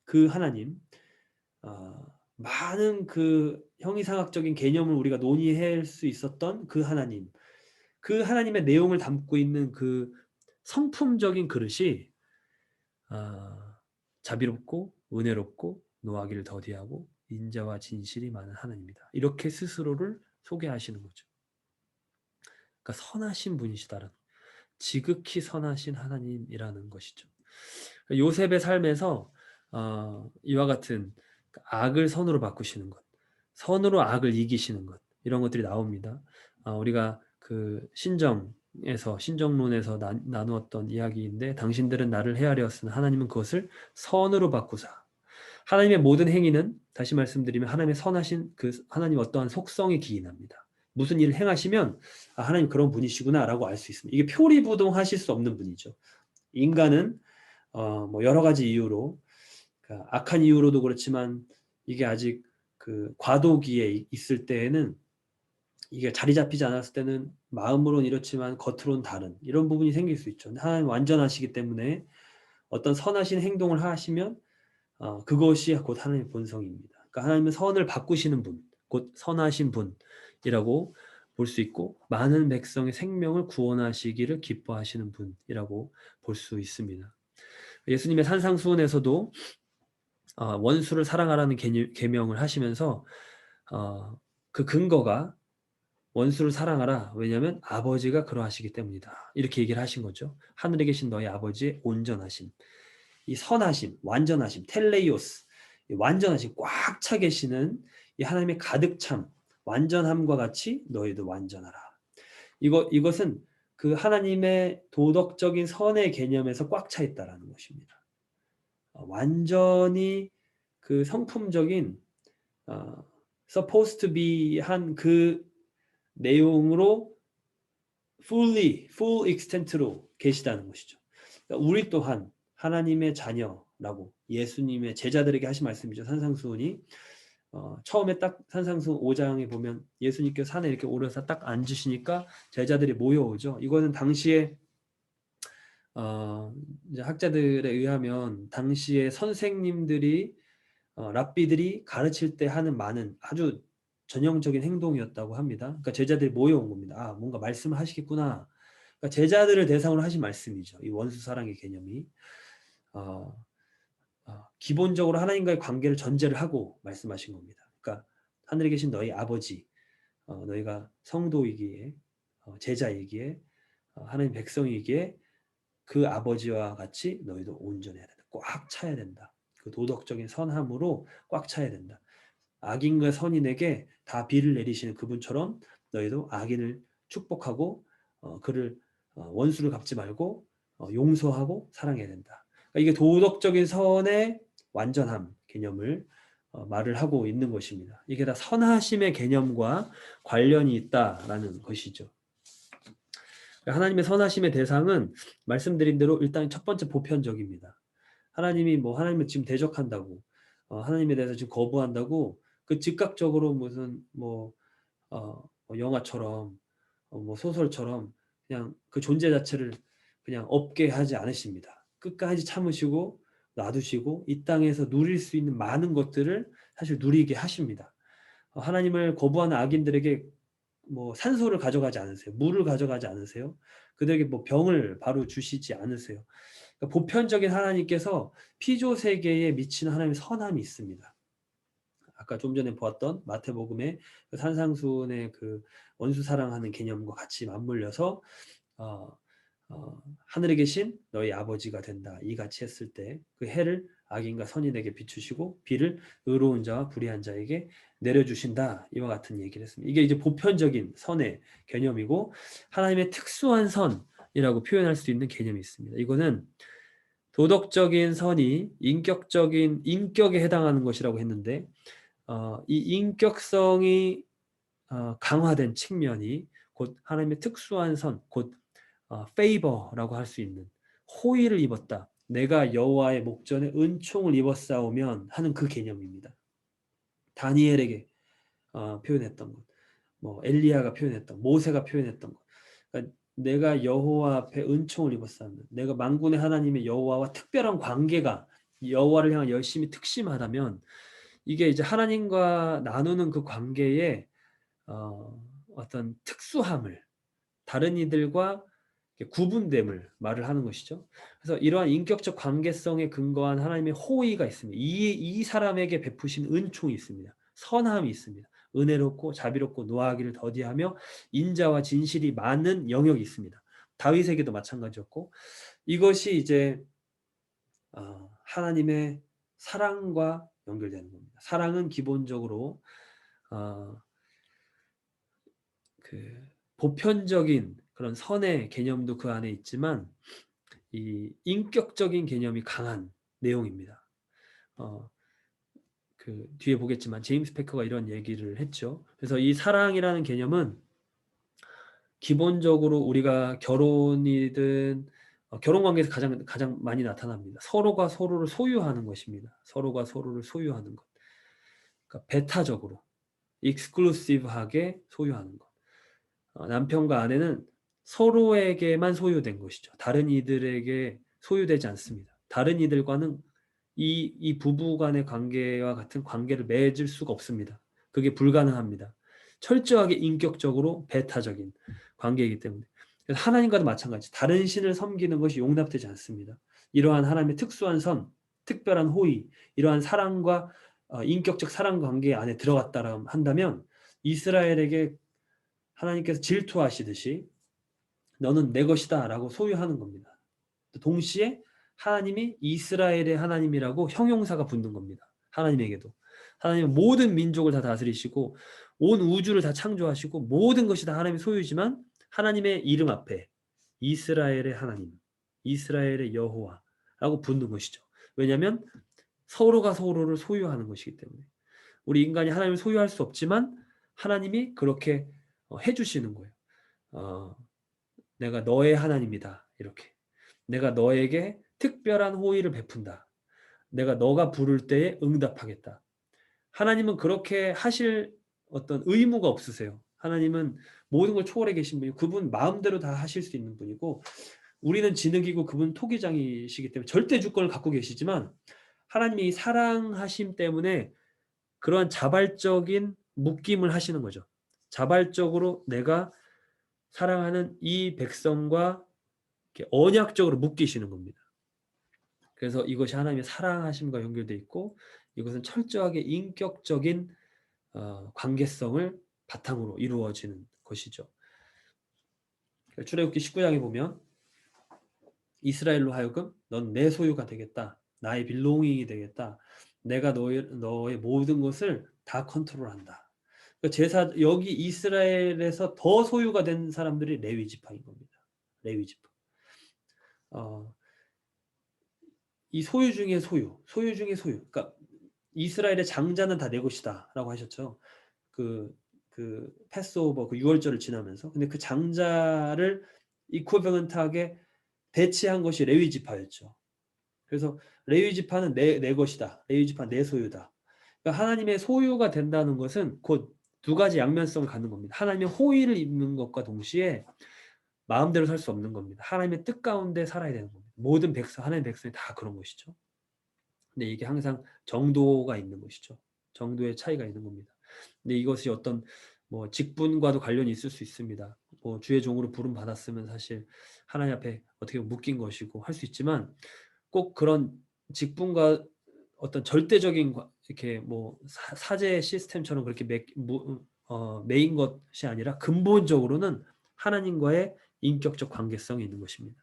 [SPEAKER 1] 그 하나님, 많은 그 형이상학적인 개념을 우리가 논의할 수 있었던 그 하나님, 그 하나님의 내용을 담고 있는 그 성품적인 그릇이 자비롭고 은혜롭고 노하기를 더디하고 인자와 진실이 많은 하나님이다. 이렇게 스스로를 소개하시는 거죠. 그러니까 선하신 분이시다라는 지극히 선하신 하나님이라는 것이죠. 요셉의 삶에서 이와 같은 악을 선으로 바꾸시는 것, 선으로 악을 이기시는 것 이런 것들이 나옵니다. 우리가 그 신정론에서 나누었던 이야기인데 당신들은 나를 헤아려었으나 하나님은 그것을 선으로 바꾸사. 하나님의 모든 행위는 다시 말씀드리면 하나님의 선하신 그 하나님 어떠한 속성이 기인합니다. 무슨 일을 행하시면 하나님 그런 분이시구나라고 알 수 있습니다. 이게 표리부동하실 수 없는 분이죠. 인간은 뭐 여러 가지 이유로 그러니까 악한 이유로도 그렇지만 이게 아직 그 과도기에 있을 때에는 이게 자리 잡히지 않았을 때는 마음으로는 이렇지만 겉으로는 다른 이런 부분이 생길 수 있죠. 하나님 완전하시기 때문에 어떤 선하신 행동을 하시면 그것이 곧 하나님의 본성입니다. 그러니까 하나님은 선을 바꾸시는 분, 곧 선하신 분이라고 볼 수 있고 많은 백성의 생명을 구원하시기를 기뻐하시는 분이라고 볼 수 있습니다. 예수님의 산상수훈에서도 원수를 사랑하라는 계명을 하시면서 그 근거가 원수를 사랑하라. 왜냐하면 아버지가 그러하시기 때문이다. 이렇게 얘기를 하신 거죠. 하늘에 계신 너희 아버지의 온전하심, 이 선하심, 완전하심, 텔레이오스, 완전하심, 꽉 차 계시는 이 하나님의 가득 참, 완전함과 같이 너희도 완전하라. 이것은 그 하나님의 도덕적인 선의 개념에서 꽉 차 있다라는 것입니다. 완전히 그 성품적인 supposed to be 한 그 내용으로 full extent로 계시다는 것이죠. 그러니까 우리 또한 하나님의 자녀라고 예수님의 제자들에게 하신 말씀이죠. 산상수훈이 처음에 딱 산상수훈 5장에 보면 예수님께서 산에 이렇게 오르셔서 딱 앉으시니까 제자들이 모여오죠. 이거는 당시에 이제 학자들에 의하면 당시에 선생님들이 랍비들이 가르칠 때 하는 많은 아주 전형적인 행동이었다고 합니다. 그러니까 제자들이 모여온 겁니다. 아, 뭔가 말씀을 하시겠구나. 그러니까 제자들을 대상으로 하신 말씀이죠. 이 원수 사랑의 개념이. 기본적으로 하나님과의 관계를 전제를 하고 말씀하신 겁니다. 그러니까 하늘에 계신 너희 아버지, 너희가 성도이기에, 제자이기에, 하나님 백성이기에 그 아버지와 같이 너희도 온전해야 된다. 꽉 차야 된다. 그 도덕적인 선함으로 꽉 차야 된다. 악인과 선인에게 다 비를 내리시는 그분처럼 너희도 악인을 축복하고 그를 원수를 갚지 말고 용서하고 사랑해야 된다. 그러니까 이게 도덕적인 선의 완전함 개념을 말을 하고 있는 것입니다. 이게 다 선하심의 개념과 관련이 있다라는 것이죠. 하나님의 선하심의 대상은 말씀드린 대로 일단 첫 번째 보편적입니다. 하나님이 뭐 하나님을 지금 대적한다고 하나님에 대해서 지금 거부한다고 그 즉각적으로 무슨 뭐 영화처럼 뭐 소설처럼 그냥 그 존재 자체를 그냥 없게 하지 않으십니다. 끝까지 참으시고 놔두시고 이 땅에서 누릴 수 있는 많은 것들을 사실 누리게 하십니다. 하나님을 거부하는 악인들에게 뭐 산소를 가져가지 않으세요. 물을 가져가지 않으세요. 그들에게 뭐 병을 바로 주시지 않으세요. 그러니까 보편적인 하나님께서 피조 세계에 미치는 하나님의 선함이 있습니다. 아까 좀 전에 보았던 마태복음의 그 산상수훈의 그 원수 사랑하는 개념과 같이 맞물려서 하늘에 계신 너희 아버지가 된다. 이같이 했을 때 그 해를 악인과 선인에게 비추시고 비를 의로운 자와 불의한 자에게 내려주신다. 이와 같은 얘기를 했습니다. 이게 이제 보편적인 선의 개념이고 하나님의 특수한 선이라고 표현할 수 있는 개념이 있습니다. 이거는 도덕적인 선이 인격적인 인격에 해당하는 것이라고 했는데 이 인격성이 강화된 측면이 곧 하나님의 특수한 선, 곧 favor라고 할 수 있는 호의를 입었다. 내가 여호와의 목전에 은총을 입었사오면 하는 그 개념입니다. 다니엘에게 표현했던 것, 뭐 엘리야가 표현했던, 모세가 표현했던 것. 그러니까 내가 여호와 앞에 은총을 입었사오면, 내가 만군의 하나님의 여호와와 특별한 관계가 여호와를 향한 열심히 특심하다면 이게 이제 하나님과 나누는 그 관계에 어떤 특수함을 다른 이들과 구분됨을 말을 하는 것이죠. 그래서 이러한 인격적 관계성에 근거한 하나님의 호의가 있습니다. 이 사람에게 베푸신 은총이 있습니다. 선함이 있습니다. 은혜롭고 자비롭고 노하기를 더디하며 인자와 진실이 많은 영역이 있습니다. 다윗에게도 마찬가지였고 이것이 이제 하나님의 사랑과 연결되는 겁니다. 사랑은 기본적으로 그 보편적인 그런 선의 개념도 그 안에 있지만 이 인격적인 개념이 강한 내용입니다. 그 뒤에 보겠지만 제임스 패커가 이런 얘기를 했죠. 그래서 이 사랑이라는 개념은 기본적으로 우리가 결혼이든 결혼 관계에서 가장 많이 나타납니다. 서로가 서로를 소유하는 것입니다. 서로가 서로를 소유하는 것. 그러니까 배타적으로 익스클루시브하게 소유하는 것. 남편과 아내는 서로에게만 소유된 것이죠. 다른 이들에게 소유되지 않습니다. 다른 이들과는 이 부부 간의 관계와 같은 관계를 맺을 수가 없습니다. 그게 불가능합니다. 철저하게 인격적으로 배타적인 관계이기 때문에. 그래서 하나님과도 마찬가지. 다른 신을 섬기는 것이 용납되지 않습니다. 이러한 하나님의 특수한 선, 특별한 호의, 이러한 사랑과 인격적 사랑 관계 안에 들어갔다 한다면 이스라엘에게 하나님께서 질투하시듯이 너는 내 것이다 라고 소유하는 겁니다. 동시에 하나님이 이스라엘의 하나님이라고 형용사가 붙는 겁니다. 하나님에게도. 하나님은 모든 민족을 다 다스리시고 온 우주를 다 창조하시고 모든 것이 다 하나님의 소유지만 하나님의 이름 앞에 이스라엘의 하나님, 이스라엘의 여호와라고 붙는 것이죠. 왜냐하면 서로가 서로를 소유하는 것이기 때문에. 우리 인간이 하나님을 소유할 수 없지만 하나님이 그렇게 해 주시는 거예요. 어 "내가 너의 하나님이다." 이렇게. "내가 너에게 특별한 호의를 베푼다. 내가 너가 부를 때에 응답하겠다." 하나님은 그렇게 하실 어떤 의무가 없으세요. 하나님은 모든 걸 초월해 계신 분이고 그분 마음대로 다 하실 수 있는 분이고 우리는 진흙이고 그분은 토기장이시기 때문에 절대 주권을 갖고 계시지만 하나님이 사랑하심 때문에 그러한 자발적인 묶임을 하시는 거죠. 자발적으로 내가 사랑하는 이 백성과 이렇게 언약적으로 묶이시는 겁니다. 그래서 이것이 하나님의 사랑하심과 연결되어 있고 이것은 철저하게 인격적인 관계성을 바탕으로 이루어지는 것이죠. 출애굽기 19장에 보면 이스라엘로 하여금 넌 내 소유가 되겠다. 나의 빌로잉이 되겠다. 내가 너의 모든 것을 다 컨트롤한다. 그러니까 여기 이스라엘에서 더 소유가 된 사람들이 레위 지파인 겁니다. 레위 지파. 어, 이 소유 중에 소유 중에 소유. 그러니까 이스라엘의 장자는 다 내 것이다라고 하셨죠. 패스오버 그 유월절을 지나면서. 근데 그 장자를 이코베넌트하게 대체한 것이 레위 지파였죠. 그래서 레위 지파는 내 것이다. 레위 지파 내 소유다. 그러니까 하나님의 소유가 된다는 것은 곧 두 가지 양면성을 갖는 겁니다. 하나님의 호의를 입는 것과 동시에 마음대로 살 수 없는 겁니다. 하나님의 뜻 가운데 살아야 되는 겁니다. 모든 하나님의 백성이 다 그런 것이죠. 근데 이게 항상 정도가 있는 것이죠. 정도의 차이가 있는 겁니다. 근데 이것이 어떤 뭐 직분과도 관련이 있을 수 있습니다. 뭐 주의 종으로 부름 받았으면 사실 하나님 앞에 어떻게 묶인 것이고 할 수 있지만 꼭 그런 직분과 어떤 절대적인 이렇게 뭐 사제 시스템처럼 그렇게 매인 것이 아니라 근본적으로는 하나님과의 인격적 관계성이 있는 것입니다.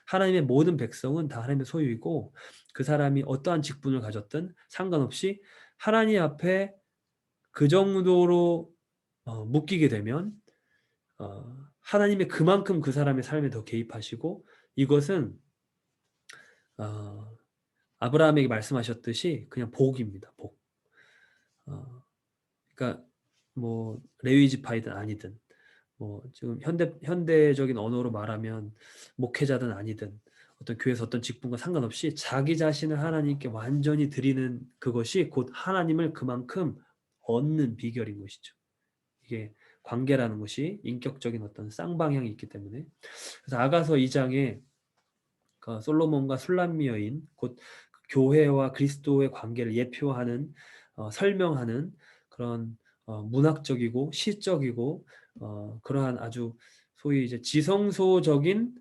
[SPEAKER 1] 하나님의 모든 백성은 다 하나님의 소유이고 그 사람이 어떠한 직분을 가졌든 상관없이 하나님 앞에 그 정도로 묶이게 되면 하나님의 그만큼 그 사람의 삶에 더 개입하시고 이것은 아브라함에게 말씀하셨듯이 그냥 복입니다. 복. 그러니까 뭐 레위 지파이든 아니든 뭐 지금 현대적인 언어로 말하면 목회자든 아니든 어떤 교회에서 어떤 직분과 상관없이 자기 자신을 하나님께 완전히 드리는 그것이 곧 하나님을 그만큼 얻는 비결인 것이죠. 이게 관계라는 것이 인격적인 어떤 쌍방향이 있기 때문에 그래서 아가서 2장에 그 솔로몬과 술람미 여인 곧 교회와 그리스도의 관계를 예표하는 설명하는 그런 문학적이고 시적이고 그러한 아주 소위 이제 지성소적인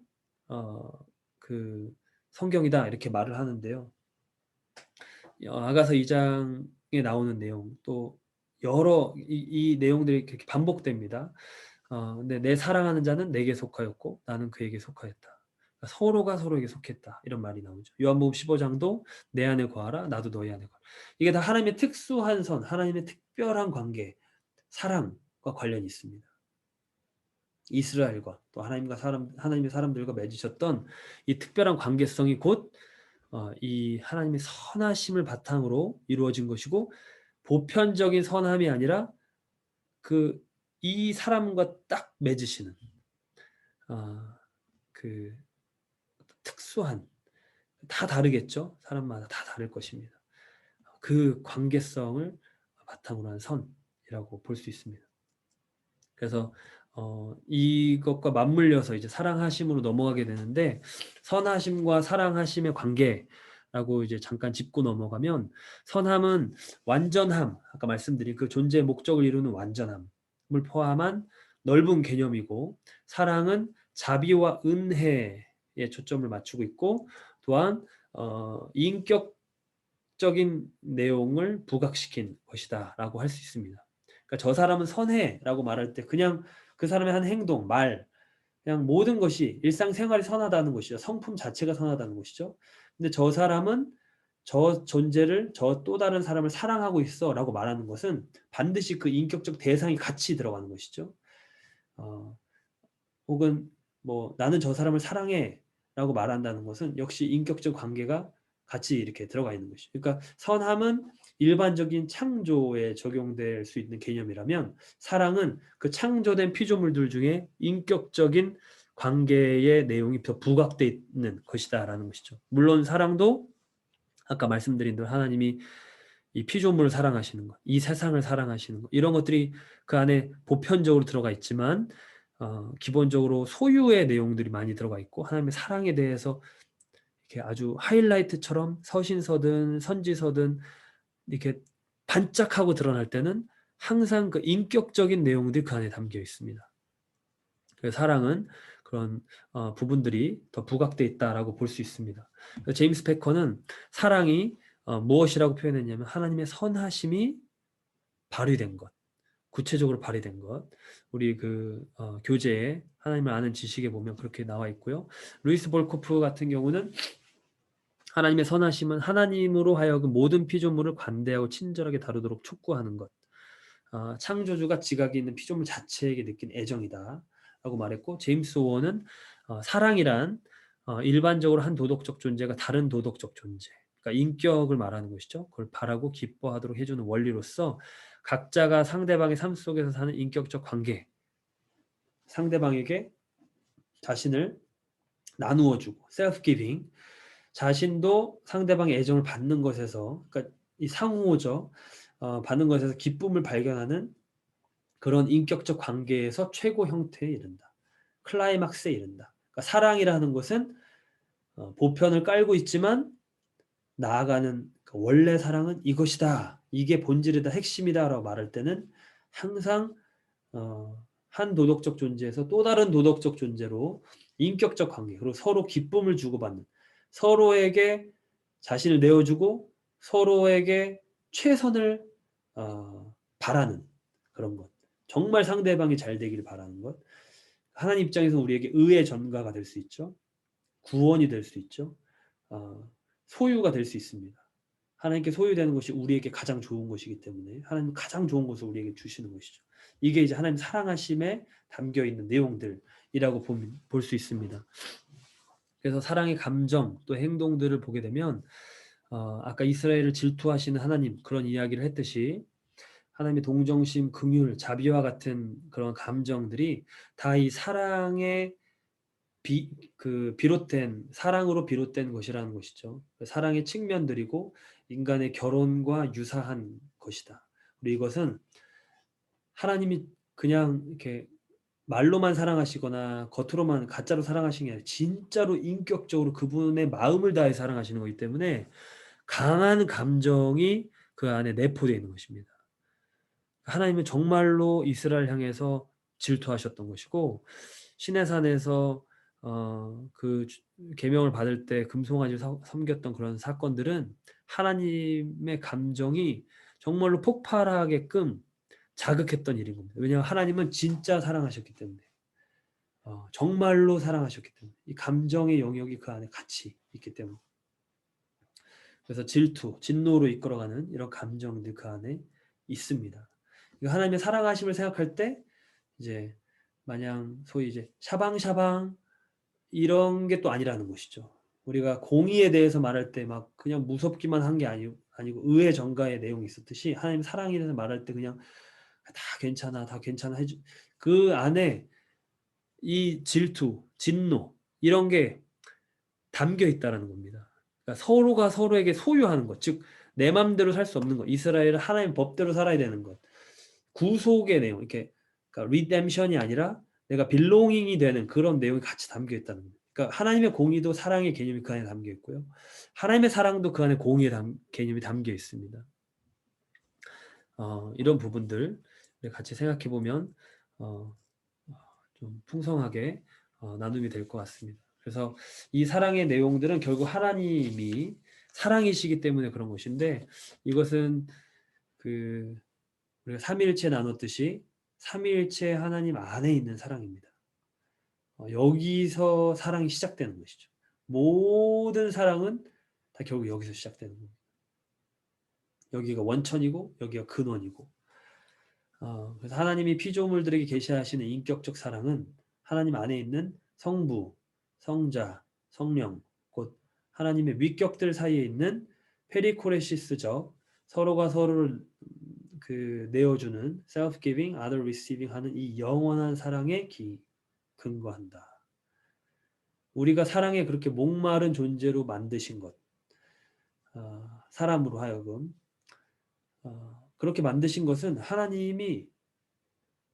[SPEAKER 1] 그 성경이다 이렇게 말을 하는데요. 아가서 2장에 나오는 내용 또 여러 이 내용들이 이렇게 반복됩니다. 근데 내 사랑하는 자는 내게 속하였고 나는 그에게 속하였다. 그러니까 서로가 서로에게 속했다. 이런 말이 나오죠. 요한복음 15장도 내 안에 거하라 나도 너희 안에 거하라. 이게 다 하나님의 특수한 선, 하나님의 특별한 관계, 사랑과 관련이 있습니다. 이스라엘과 또 하나님의 사람들과 맺으셨던 이 특별한 관계성이 곧 이 하나님의 선하심을 바탕으로 이루어진 것이고 보편적인 선함이 아니라 이 사람과 딱 맺으시는 그 특수한 다 다르겠죠. 사람마다 다 다를 것입니다. 그 관계성을 바탕으로 한 선이라고 볼 수 있습니다. 그래서 이것과 맞물려서 이제 사랑하심으로 넘어가게 되는데 선하심과 사랑하심의 관계라고 이제 잠깐 짚고 넘어가면 선함은 완전함, 아까 말씀드린 그 존재의 목적을 이루는 완전함을 포함한 넓은 개념이고 사랑은 자비와 은혜에 초점을 맞추고 있고 또한 인격적인 내용을 부각시킨 것이다라고 할 수 있습니다. 그러니까 저 사람은 선해라고 말할 때 그냥 그 사람의 한 행동, 말, 그냥 모든 것이 일상생활이 선하다는 것이죠. 성품 자체가 선하다는 것이죠. 근데 저 사람은 저 존재를 저 또 다른 사람을 사랑하고 있어라고 말하는 것은 반드시 그 인격적 대상이 같이 들어가는 것이죠. 혹은 뭐 나는 저 사람을 사랑해라고 말한다는 것은 역시 인격적 관계가 같이 이렇게 들어가 있는 것이죠. 그러니까 선함은 일반적인 창조에 적용될 수 있는 개념이라면 사랑은 그 창조된 피조물들 중에 인격적인 관계의 내용이 더 부각되어 있는 것이다라는 것이죠. 물론 사랑도 아까 말씀드린 대로 하나님이 이 피조물을 사랑하시는 것, 이 세상을 사랑하시는 것, 이런 것들이 그 안에 보편적으로 들어가 있지만 기본적으로 소유의 내용들이 많이 들어가 있고 하나님의 사랑에 대해서 이렇게 아주 하이라이트처럼 서신서든 선지서든 이렇게 반짝하고 드러날 때는 항상 그 인격적인 내용들이 그 안에 담겨 있습니다. 그래서 사랑은 그런 부분들이 더 부각되어 있다라고 볼 수 있습니다. 제임스 패커는 사랑이 무엇이라고 표현했냐면 하나님의 선하심이 발휘된 것, 구체적으로 발휘된 것. 우리 그 교재에 하나님을 아는 지식에 보면 그렇게 나와 있고요. 루이스 볼코프 같은 경우는 하나님의 선하심은 하나님으로 하여금 모든 피조물을 관대하고 친절하게 다루도록 촉구하는 것. 창조주가 지각이 있는 피조물 자체에게 느낀 애정이다 라고 말했고, 제임스 오어는 사랑이란 일반적으로 한 도덕적 존재가 다른 도덕적 존재, 그러니까 인격을 말하는 것이죠. 그걸 바라고 기뻐하도록 해주는 원리로서 각자가 상대방의 삶 속에서 사는 인격적 관계, 상대방에게 자신을 나누어주고 셀프 기빙, 자신도 상대방의 애정을 받는 것에서, 그러니까 이 상호죠. 받는 것에서 기쁨을 발견하는 그런 인격적 관계에서 최고 형태에 이른다. 클라이막스에 이른다. 그러니까 사랑이라는 것은 보편을 깔고 있지만 나아가는 그 원래 사랑은 이것이다. 이게 본질이다. 핵심이다라고 말할 때는 항상 한 도덕적 존재에서 또 다른 도덕적 존재로 인격적 관계, 그리고 서로 기쁨을 주고받는, 서로에게 자신을 내어주고 서로에게 최선을 바라는 그런 것. 정말 상대방이 잘 되기를 바라는 것. 하나님 입장에서 우리에게 의의 전가가 될 수 있죠. 구원이 될 수 있죠. 소유가 될 수 있습니다. 하나님께 소유되는 것이 우리에게 가장 좋은 것이기 때문에 하나님 가장 좋은 것을 우리에게 주시는 것이죠. 이게 이제 하나님 사랑하심에 담겨 있는 내용들이라고 볼 수 있습니다. 그래서 사랑의 감정 또 행동들을 보게 되면 아까 이스라엘을 질투하시는 하나님 그런 이야기를 했듯이 하나님의 동정심, 긍휼, 자비와 같은 그런 감정들이 다 이 사랑의 비롯된 사랑으로 비롯된 것이라는 것이죠. 사랑의 측면들이고 인간의 결혼과 유사한 것이다. 그리고 이것은 하나님이 그냥 이렇게 말로만 사랑하시거나 겉으로만 가짜로 사랑하시는 게 아니라 진짜로 인격적으로 그분의 마음을 다해 사랑하시는 거기 때문에 강한 감정이 그 안에 내포되어 있는 것입니다. 하나님은 정말로 이스라엘 향해서 질투하셨던 것이고 시내산에서 그 계명을 받을 때 금송아지 섬겼던 그런 사건들은 하나님의 감정이 정말로 폭발하게끔 자극했던 일인 겁니다. 왜냐하면 하나님은 진짜 사랑하셨기 때문에 정말로 사랑하셨기 때문에 이 감정의 영역이 그 안에 같이 있기 때문에 그래서 질투, 진노로 이끌어가는 이런 감정들 그 안에 있습니다. 하나님의 사랑하심을 생각할 때 이제 마냥 소위 이제 샤방샤방 이런 게 또 아니라는 것이죠. 우리가 공의에 대해서 말할 때 막 그냥 무섭기만 한 게 아니고 의의 전가의 내용이 있었듯이 하나님 사랑에 대해서 말할 때 그냥 다 괜찮아, 다 괜찮아 해주 그 안에 이 질투, 진노 이런 게 담겨 있다라는 겁니다. 그러니까 서로가 서로에게 소유하는 것, 즉 내 맘대로 살 수 없는 것, 이스라엘은 하나님 법대로 살아야 되는 것, 구속의 내용, 이렇게 그러니까 리뎀션이 아니라 내가 빌롱잉이 되는 그런 내용이 같이 담겨 있다는 거예요. 그러니까 하나님의 공의도 사랑의 개념이 그 안에 담겨 있고요. 하나님의 사랑도 그 안에 공의의 개념이 담겨 있습니다. 이런 부분들 같이 생각해 보면 좀 풍성하게 나눔이 될 것 같습니다. 그래서 이 사랑의 내용들은 결국 하나님이 사랑이시기 때문에 그런 것인데 이것은 그 우리가 삼위일체 나눴듯이 삼위일체 하나님 안에 있는 사랑입니다. 여기서 사랑이 시작되는 것이죠. 모든 사랑은 다 결국 여기서 시작되는 겁니다. 여기가 원천이고 여기가 근원이고 그래서 하나님이 피조물들에게 계시하시는 인격적 사랑은 하나님 안에 있는 성부, 성자, 성령, 곧 하나님의 위격들 사이에 있는 페리코레시스적 서로가 서로를 내어주는 self-giving, other receiving 하는 이 영원한 사랑에 근거한다. 우리가 사랑에 그렇게 목마른 존재로 만드신 것, 사람으로 하여금 그렇게 만드신 것은 하나님이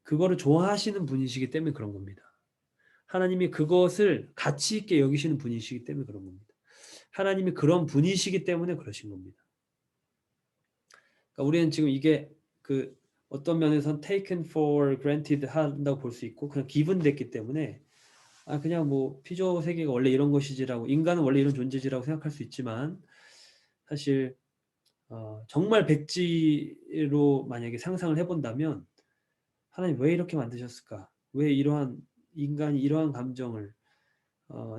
[SPEAKER 1] 그거를 좋아하시는 분이시기 때문에 그런 겁니다. 하나님이 그것을 가치 있게 여기시는 분이시기 때문에 그런 겁니다. 하나님이 그런 분이시기 때문에 그러신 겁니다. 그러니까 우리는 지금 이게 어떤 면에서는 taken for granted 한다고 볼 수 있고 그냥 기분됐기 때문에 그냥 뭐 피조 세계가 원래 이런 것이지라고, 인간은 원래 이런 존재지라고 생각할 수 있지만, 사실 정말 백지로 만약에 상상을 해본다면 하나님 왜 이렇게 만드셨을까? 왜 이러한 인간이 이러한 감정을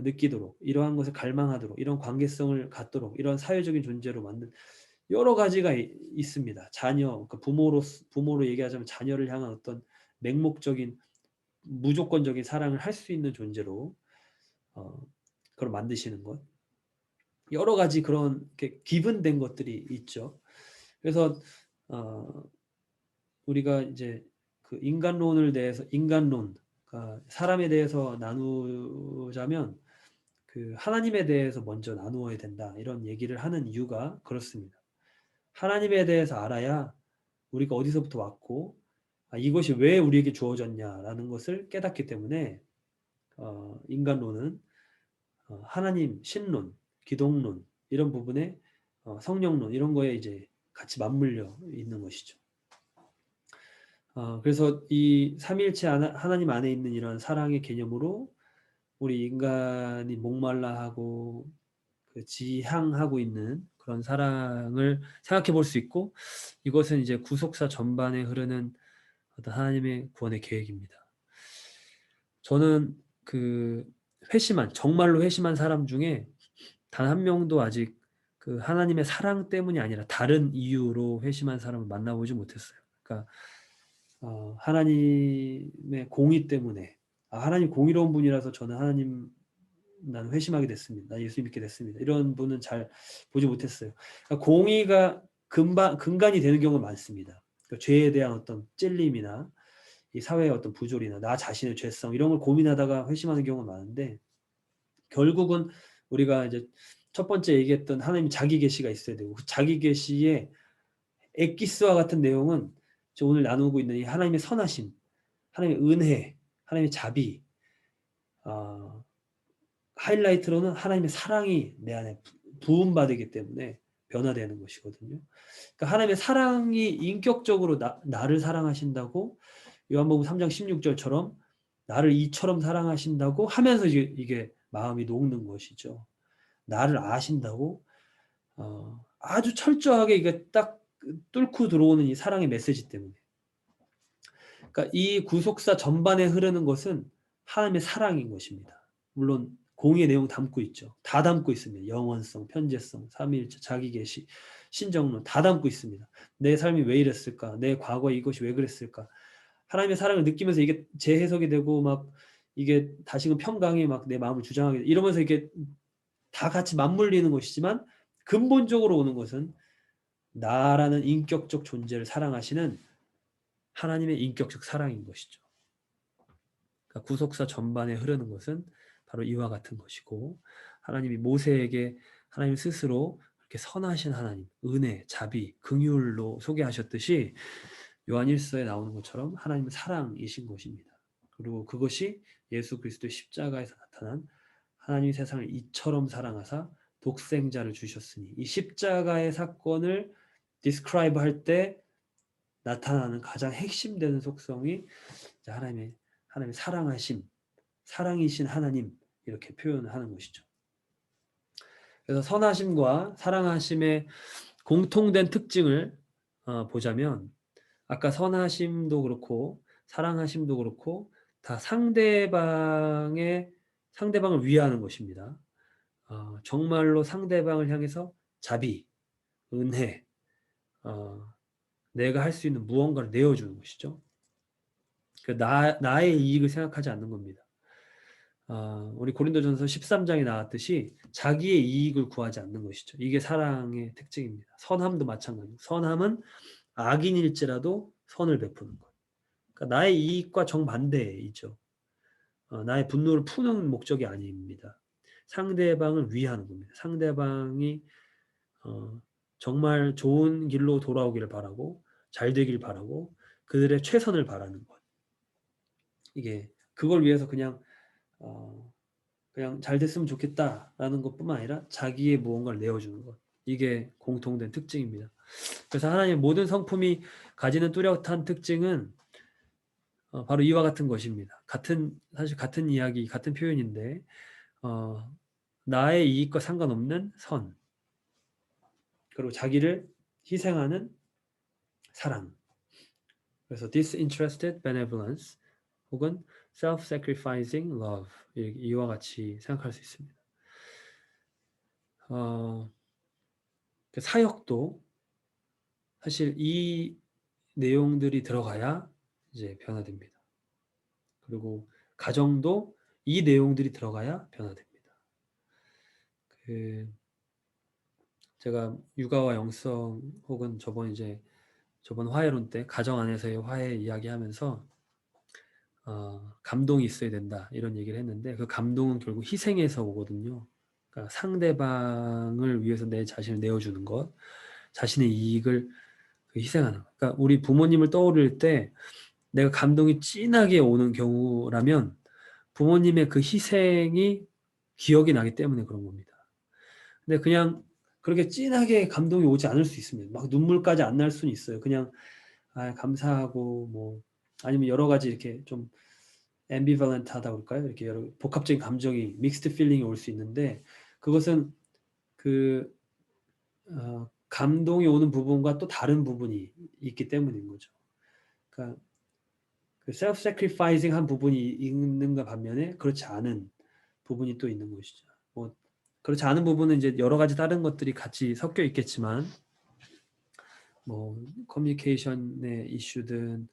[SPEAKER 1] 느끼도록, 이러한 것을 갈망하도록, 이런 관계성을 갖도록, 이런 사회적인 존재로 만든 여러 가지가 있습니다. 자녀, 그러니까 부모로 얘기하자면 자녀를 향한 어떤 맹목적인 무조건적인 사랑을 할 수 있는 존재로 그걸 만드시는 것, 여러 가지 그런 기분된 것들이 있죠. 그래서 우리가 이제 인간론을 대해서 그러니까 사람에 대해서 나누자면 하나님에 대해서 먼저 나누어야 된다, 이런 얘기를 하는 이유가 그렇습니다. 하나님에 대해서 알아야 우리가 어디서부터 왔고 이것이 왜 우리에게 주어졌냐라는 것을 깨닫기 때문에 인간론은 하나님, 신론, 기독론 이런 부분에 성령론 이런 거에 이제 같이 맞물려 있는 것이죠. 그래서 이 삼위일체 하나님 안에 있는 이런 사랑의 개념으로 우리 인간이 목말라하고 지향하고 있는 그런 사랑을 생각해 볼 수 있고, 이것은 이제 구속사 전반에 흐르는 어떤 하나님의 구원의 계획입니다. 저는 정말로 회심한 사람 중에 단 한 명도 아직 하나님의 사랑 때문이 아니라 다른 이유로 회심한 사람을 만나보지 못했어요. 그러니까 하나님의 공의 때문에, 하나님 공의로운 분이라서 나는 회심하게 됐습니다. 나 예수 믿게 됐습니다, 이런 분은 잘 보지 못했어요. 그러니까 공의가 근간이 되는 경우가 많습니다. 그러니까 죄에 대한 어떤 찔림이나 이 사회의 어떤 부조리나 나 자신의 죄성 이런 걸 고민하다가 회심하는 경우가 많은데, 결국은 우리가 이제 첫 번째 얘기했던 하나님 자기 계시가 있어야 되고, 그 자기 계시의 엑기스와 같은 내용은 오늘 나누고 있는 이 하나님의 선하심, 하나님의 은혜, 하나님의 자비, 하이라이트로는 하나님의 사랑이 내 안에 부음받기 때문에 변화되는 것이거든요. 그러니까 하나님의 사랑이 인격적으로 나를 사랑하신다고 요한복음 3장 16절처럼 나를 이처럼 사랑하신다고 하면서 이게 마음이 녹는 것이죠. 나를 아신다고 아주 철저하게 이게 딱 뚫고 들어오는 이 사랑의 메시지 때문에. 그러니까 이 구속사 전반에 흐르는 것은 하나님의 사랑인 것입니다. 물론 공의의 내용 담고 있죠. 다 담고 있습니다. 영원성, 편재성, 삼위일체, 자기계시, 신정론 다 담고 있습니다. 내 삶이 왜 이랬을까? 내 과거에 이것이 왜 그랬을까? 하나님의 사랑을 느끼면서 이게 재해석이 되고 막 이게 다시금 평강이 막 내 마음을 주장하게 이러면서 이게 다 같이 맞물리는 것이지만, 근본적으로 오는 것은 나라는 인격적 존재를 사랑하시는 하나님의 인격적 사랑인 것이죠. 그러니까 구속사 전반에 흐르는 것은 바로 이와 같은 것이고, 하나님이 모세에게 하나님 스스로 이렇게 선하신 하나님, 은혜, 자비, 긍휼로 소개하셨듯이 요한 1서에 나오는 것처럼 하나님은 사랑이신 것입니다. 그리고 그것이 예수 그리스도의 십자가에서 나타난 하나님이 세상을 이처럼 사랑하사 독생자를 주셨으니, 이 십자가의 사건을 디스크라이브 할 때 나타나는 가장 핵심되는 속성이 하나님의 사랑하심, 사랑이신 하나님, 이렇게 표현하는 것이죠. 그래서 선하심과 사랑하심의 공통된 특징을 보자면, 아까 선하심도 그렇고 사랑하심도 그렇고 다 상대방을 위하는 것입니다. 정말로 상대방을 향해서 자비, 은혜, 내가 할 수 있는 무언가를 내어주는 것이죠. 나의 이익을 생각하지 않는 겁니다. 우리 고린도전서 13장에 나왔듯이 자기의 이익을 구하지 않는 것이죠. 이게 사랑의 특징입니다. 선함도 마찬가지고 선함은 악인일지라도 선을 베푸는 것. 그러니까 나의 이익과 정반대이죠. 나의 분노를 푸는 목적이 아닙니다. 상대방을 위하는 겁니다. 상대방이 정말 좋은 길로 돌아오기를 바라고 잘 되길 바라고 그들의 최선을 바라는 것. 이게 그걸 위해서 그냥 잘 됐으면 좋겠다라는 것뿐만 아니라 자기의 무언가를 내어주는 것. 이게 공통된 특징입니다. 그래서 하나님의 모든 성품이 가지는 뚜렷한 특징은 바로 이와 같은 것입니다. 사실 같은 이야기, 같은 표현인데 나의 이익과 상관없는 선, 그리고 자기를 희생하는 사랑. 그래서 disinterested benevolence 혹은 self-sacrificing love 이와 같이 생각할 수 있습니다. 그 사역도 사실 이 내용들이 들어가야 이제 변화됩니다. 그리고 가정도 이 내용들이 들어가야 변화됩니다. 제가 육아와 영성 혹은 저번 화해론 때 가정 안에서의 화해 이야기하면서 감동이 있어야 된다 이런 얘기를 했는데 그 감동은 결국 희생에서 오거든요. 그러니까 상대방을 위해서 내 자신을 내어주는 것, 자신의 이익을 희생하는 것. 그러니까 우리 부모님을 떠올릴 때 내가 감동이 진하게 오는 경우라면 부모님의 그 희생이 기억이 나기 때문에 그런 겁니다. 근데 그냥 그렇게 진하게 감동이 오지 않을 수 있습니다. 막 눈물까지 안 날 수는 있어요. 그냥 감사하고 뭐 아니면 여러 가지 이렇게 좀 ambivalent하다고 할까요? 이렇게 여러 복합적인 감정이 믹스드 필링이 올 수 있는데 그것은 그 감동이 오는 부분과 또 다른 부분이 있기 때문인 거죠. 그러니까 그 self-sacrificing 한 부분이 있는가 반면에 그렇지 않은 부분이 또 있는 것이죠. 뭐 그렇지 않은 부분은 이제 여러 가지 다른 것들이 같이 섞여 있겠지만 뭐 커뮤니케이션의 이슈든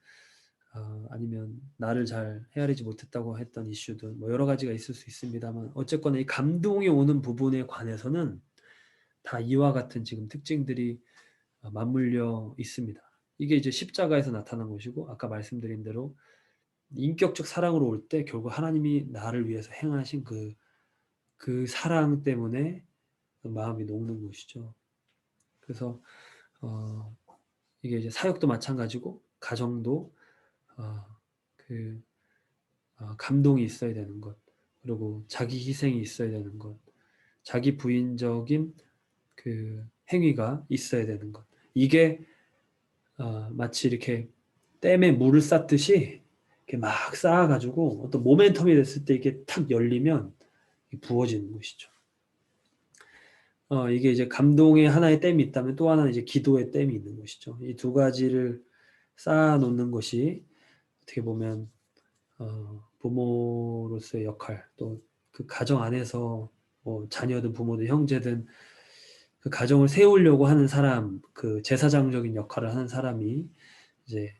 [SPEAKER 1] 아니면 나를 잘 헤아리지 못했다고 했던 이슈든 뭐 여러 가지가 있을 수 있습니다만 어쨌거나 이 감동이 오는 부분에 관해서는 다 이와 같은 지금 특징들이 맞물려 있습니다. 이게 이제 십자가에서 나타난 것이고 아까 말씀드린 대로 인격적 사랑으로 올 때 결국 하나님이 나를 위해서 행하신 그 사랑 때문에 마음이 녹는 것이죠. 그래서 이게 이제 사역도 마찬가지고 가정도 감동이 있어야 되는 것, 그리고 자기 희생이 있어야 되는 것, 자기 부인적인 그 행위가 있어야 되는 것. 이게 마치 이렇게 댐에 물을 쌌듯이 이렇게 막 쌓아가지고 어떤 모멘텀이 됐을 때 이게 탁 열리면 부어지는 것이죠. 이게 이제 감동의 하나의 댐이 있다면 또 하나는 이제 기도의 댐이 있는 것이죠. 이 두 가지를 쌓아 놓는 것이 어떻게 보면 부모로서의 역할, 또 그 가정 안에서 뭐 자녀든 부모든 형제든 그 가정을 세우려고 하는 사람, 그 제사장적인 역할을 하는 사람이 이제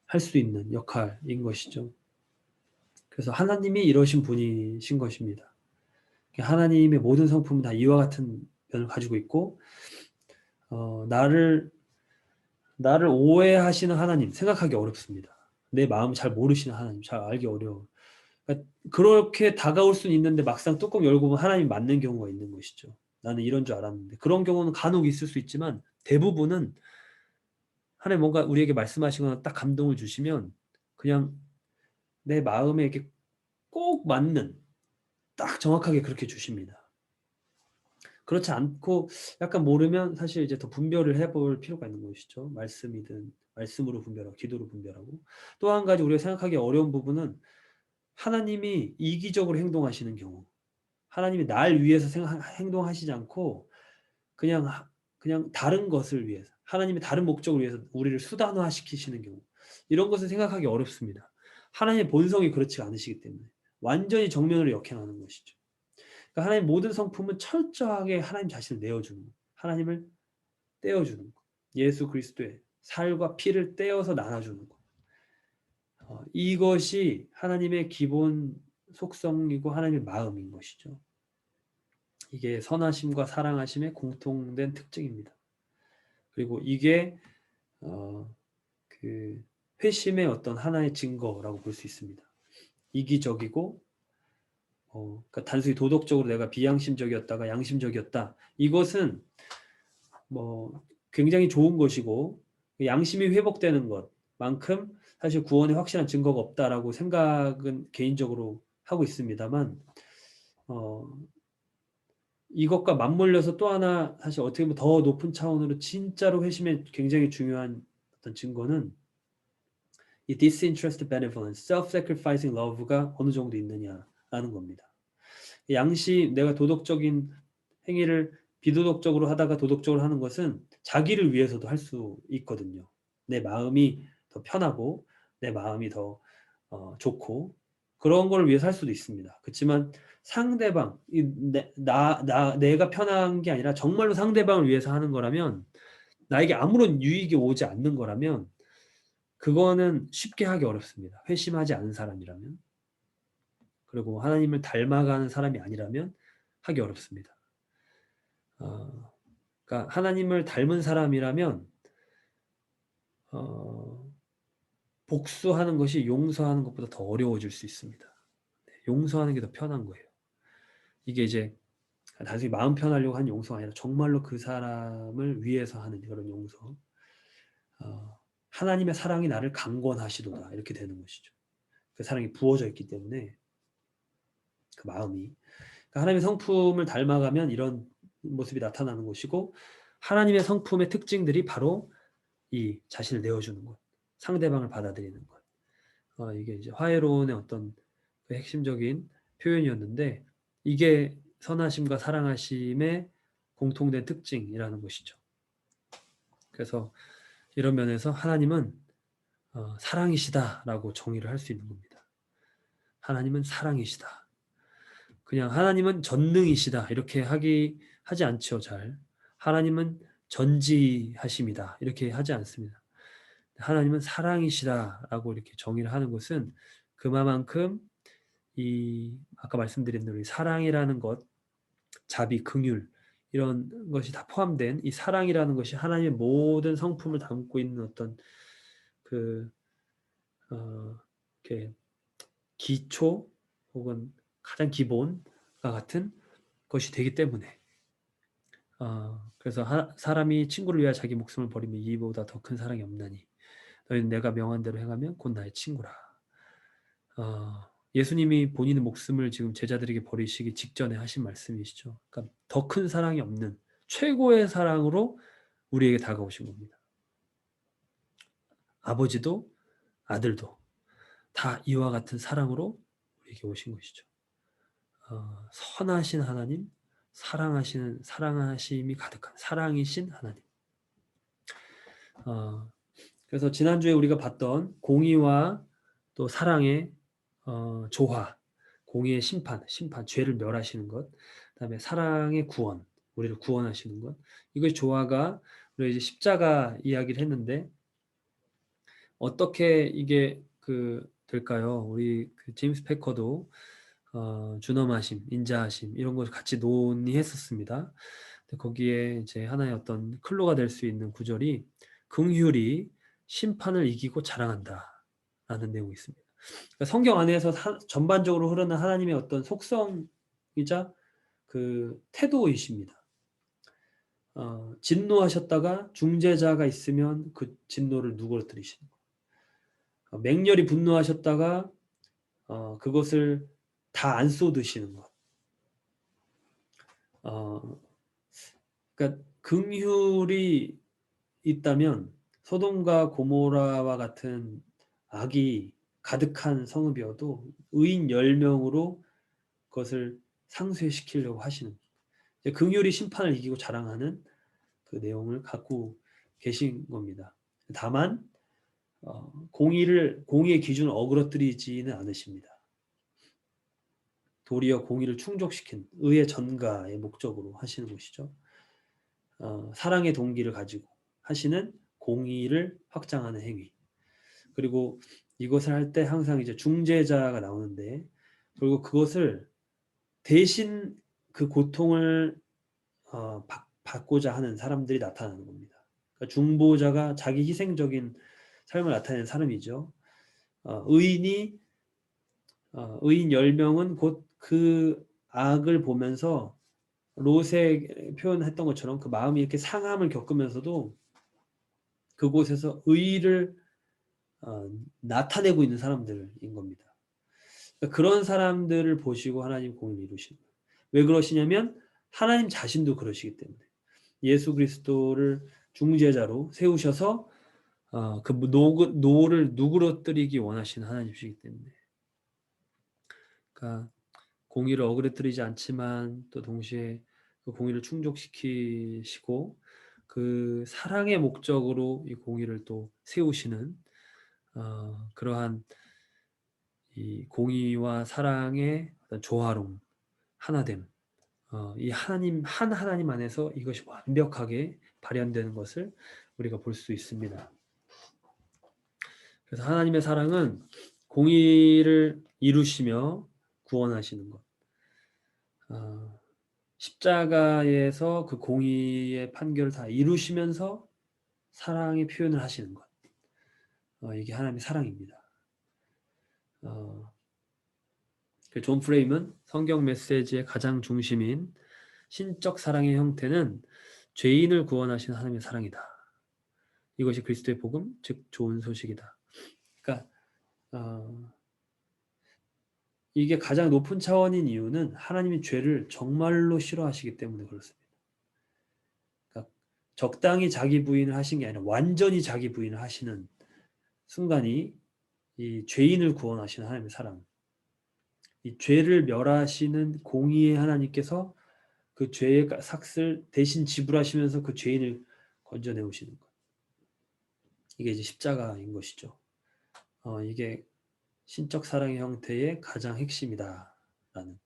[SPEAKER 1] 할 수 있는 역할인 것이죠. 그래서 하나님이 이러신 분이신 것입니다. 하나님의 모든 성품은 다 이와 같은 면을 가지고 있고 나를 오해하시는 하나님 생각하기 어렵습니다. 내 마음을 잘 모르시는 하나님 잘 알기 어려워. 그러니까 그렇게 다가올 수는 있는데 막상 뚜껑 열고 보면 하나님이 맞는 경우가 있는 것이죠. 나는 이런 줄 알았는데 그런 경우는 간혹 있을 수 있지만 대부분은 하나님 뭔가 우리에게 말씀하시거나 딱 감동을 주시면 그냥 내 마음에 이렇게 꼭 맞는 딱 정확하게 그렇게 주십니다. 그렇지 않고 약간 모르면 사실 이제 더 분별을 해볼 필요가 있는 것이죠. 말씀이든 말씀으로 분별하고 기도로 분별하고 또 한 가지 우리가 생각하기 어려운 부분은 하나님이 이기적으로 행동하시는 경우 하나님이 날 위해서 행동하시지 않고 그냥 다른 것을 위해서 하나님의 다른 목적을 위해서 우리를 수단화 시키시는 경우 이런 것을 생각하기 어렵습니다. 하나님의 본성이 그렇지가 않으시기 때문에 완전히 정면으로 역행하는 것이죠. 그러니까 하나님의 모든 성품은 철저하게 하나님 자신을 내어주는 것, 하나님을 떼어주는 것, 예수 그리스도의 살과 피를 떼어서 나눠주는 것. 이것이 하나님의 기본 속성이고 하나님의 마음인 것이죠. 이게 선하심과 사랑하심의 공통된 특징입니다. 그리고 이게 그 회심의 어떤 하나의 증거라고 볼 수 있습니다. 이기적이고 그러니까 단순히 도덕적으로 내가 비양심적이었다가 양심적이었다. 이것은 뭐 굉장히 좋은 것이고 양심이 회복되는 것만큼 사실 구원에 확실한 증거가 없다라고 생각은 개인적으로 하고 있습니다만 이것과 맞물려서 또 하나 사실 어떻게 보면 더 높은 차원으로 진짜로 회심의 굉장히 중요한 어떤 증거는 이 disinterested benevolence, self-sacrificing love가 어느 정도 있느냐라는 겁니다. 양심, 내가 도덕적인 행위를 비도덕적으로 하다가 도덕적으로 하는 것은 자기를 위해서도 할 수 있거든요. 내 마음이 더 편하고 내 마음이 더 좋고 그런 걸 위해서 할 수도 있습니다. 그렇지만 상대방, 내가 편한 게 아니라 정말로 상대방을 위해서 하는 거라면 나에게 아무런 유익이 오지 않는 거라면 그거는 쉽게 하기 어렵습니다. 회심하지 않은 사람이라면. 그리고 하나님을 닮아가는 사람이 아니라면 하기 어렵습니다. 그러니까 하나님을 닮은 사람이라면 복수하는 것이 용서하는 것보다 더 어려워질 수 있습니다. 용서하는 게 더 편한 거예요. 이게 이제 단순히 마음 편하려고 하는 용서가 아니라 정말로 그 사람을 위해서 하는 그런 용서. 하나님의 사랑이 나를 강권하시도다 이렇게 되는 것이죠. 그 사랑이 부어져 있기 때문에 그 마음이 그러니까 하나님의 성품을 닮아가면 이런 모습이 나타나는 것이고 하나님의 성품의 특징들이 바로 이 자신을 내어주는 것, 상대방을 받아들이는 것. 이게 이제 화해론의 어떤 그 핵심적인 표현이었는데 이게 선하심과 사랑하심의 공통된 특징이라는 것이죠. 그래서 이런 면에서 하나님은 사랑이시다라고 정의를 할 수 있는 겁니다. 하나님은 사랑이시다. 그냥 하나님은 전능이시다 이렇게 하지 않죠. 잘. 하나님은 전지하심이다 이렇게 하지 않습니다. 하나님은 사랑이시다라고 이렇게 정의를 하는 것은 그만큼 이 아까 말씀드린 대로 이 사랑이라는 것, 자비, 긍휼 이런 것이 다 포함된 이 사랑이라는 것이 하나님의 모든 성품을 담고 있는 어떤 그 이렇게 기초 혹은 가장 기본과 같은 것이 되기 때문에 그래서 사람이 친구를 위하여 자기 목숨을 버리면 이보다 더 큰 사랑이 없나니 너희는 내가 명한 대로 행하면 곧 나의 친구라. 예수님이 본인의 목숨을 지금 제자들에게 버리시기 직전에 하신 말씀이시죠. 그러니까 더 큰 사랑이 없는 최고의 사랑으로 우리에게 다가오신 겁니다. 아버지도 아들도 다 이와 같은 사랑으로 우리에게 오신 것이죠. 선하신 하나님, 사랑하심이 가득한 사랑이신 하나님. 그래서 지난주에 우리가 봤던 공의와 또 사랑의 조화, 공의의 심판, 죄를 멸하시는 것, 그다음에 사랑의 구원, 우리를 구원하시는 것. 이것이 조화가 우리 이제 십자가 이야기를 했는데 어떻게 이게 될까요? 우리 제임스 패커도 준엄하심, 인자하심 이런 것을 같이 논의했었습니다. 거기에 이제 하나의 어떤 클로가 될 수 있는 구절이 긍휼이 심판을 이기고 자랑한다라는 내용이 있습니다. 그러니까 성경 안에서 전반적으로 흐르는 하나님의 어떤 속성이자 그 태도이십니다. 진노하셨다가 중재자가 있으면 그 진노를 누그러뜨리시는 거. 맹렬히 분노하셨다가 그것을 다 안 쏟으시는 것. 그러니까 긍휼이 있다면 소돔과 고모라와 같은 악이 가득한 성읍이어도 의인 10명으로 그것을 상쇄시키려고 하시는 긍휼이 심판을 이기고 자랑하는 그 내용을 갖고 계신 겁니다. 다만 공의의 기준을 어그러뜨리지는 않으십니다. 도리어 공의를 충족시킨 의의 전가의 목적으로 하시는 것이죠. 사랑의 동기를 가지고 하시는 공의를 확장하는 행위. 그리고 이것을 할 때 항상 이제 중재자가 나오는데 그리고 그것을 대신 그 고통을 받고자 하는 사람들이 나타나는 겁니다. 그러니까 중보자가 자기 희생적인 삶을 나타내는 사람이죠. 의인이 의인 10명은 곧 그 악을 보면서 롯에 표현했던 것처럼 그 마음이 이렇게 상함을 겪으면서도 그곳에서 의의를 나타내고 있는 사람들인 겁니다. 그러니까 그런 사람들을 보시고 하나님 공의를 이루시는 거예요. 왜 그러시냐면 하나님 자신도 그러시기 때문에 예수 그리스도를 중재자로 세우셔서 그 노를 누그러뜨리기 원하시는 하나님이시기 때문에, 그러니까 공의를 어그러뜨리지 않지만 또 동시에 그 공의를 충족시키시고 그 사랑의 목적으로 이 공의를 또 세우시는 그러한 이 공의와 사랑의 어떤 조화로움, 하나됨, 이 하나님 안에서 이것이 완벽하게 발현되는 것을 우리가 볼 수 있습니다. 그래서 하나님의 사랑은 공의를 이루시며 구원하시는 것, 십자가에서 그 공의의 판결을 다 이루시면서 사랑의 표현을 하시는 것, 이게 하나님의 사랑입니다. 존 프레임은 성경 메시지의 가장 중심인 신적 사랑의 형태는 죄인을 구원하시는 하나님의 사랑이다. 이것이 그리스도의 복음, 즉 좋은 소식이다. 그러니까 이게 가장 높은 차원인 이유는 하나님이 죄를 정말로 싫어하시기 때문에 그렇습니다. 그러니까 적당히 자기 부인을 하신 게 아니라 완전히 자기 부인을 하시는 순간이 이 죄인을 구원하시는 하나님의 사랑, 이 죄를 멸하시는 공의의 하나님께서 그 죄의 삭을 대신 지불하시면서 그 죄인을 건져내오시는 것, 이게 이제 십자가인 것이죠. 이게 신적 사랑의 형태의 가장 핵심이다라는,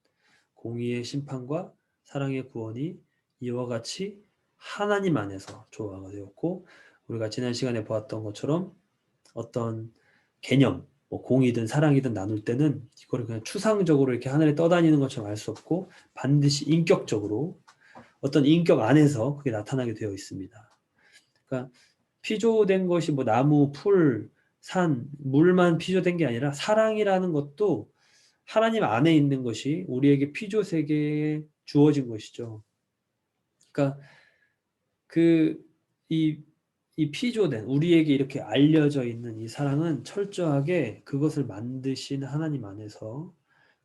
[SPEAKER 1] 공의의 심판과 사랑의 구원이 이와 같이 하나님 안에서 조화가 되었고, 우리가 지난 시간에 보았던 것처럼 어떤 개념, 뭐 공이든 사랑이든 나눌 때는 이거를 그냥 추상적으로 이렇게 하늘에 떠다니는 것처럼 알 수 없고 반드시 인격적으로 어떤 인격 안에서 그게 나타나게 되어 있습니다. 그러니까 피조된 것이 뭐 나무, 풀, 산, 물만 피조된 게 아니라 사랑이라는 것도 하나님 안에 있는 것이 우리에게 피조 세계에 주어진 것이죠. 그러니까 이 피조된 우리에게 이렇게 알려져 있는 이 사랑은 철저하게 그것을 만드신 하나님 안에서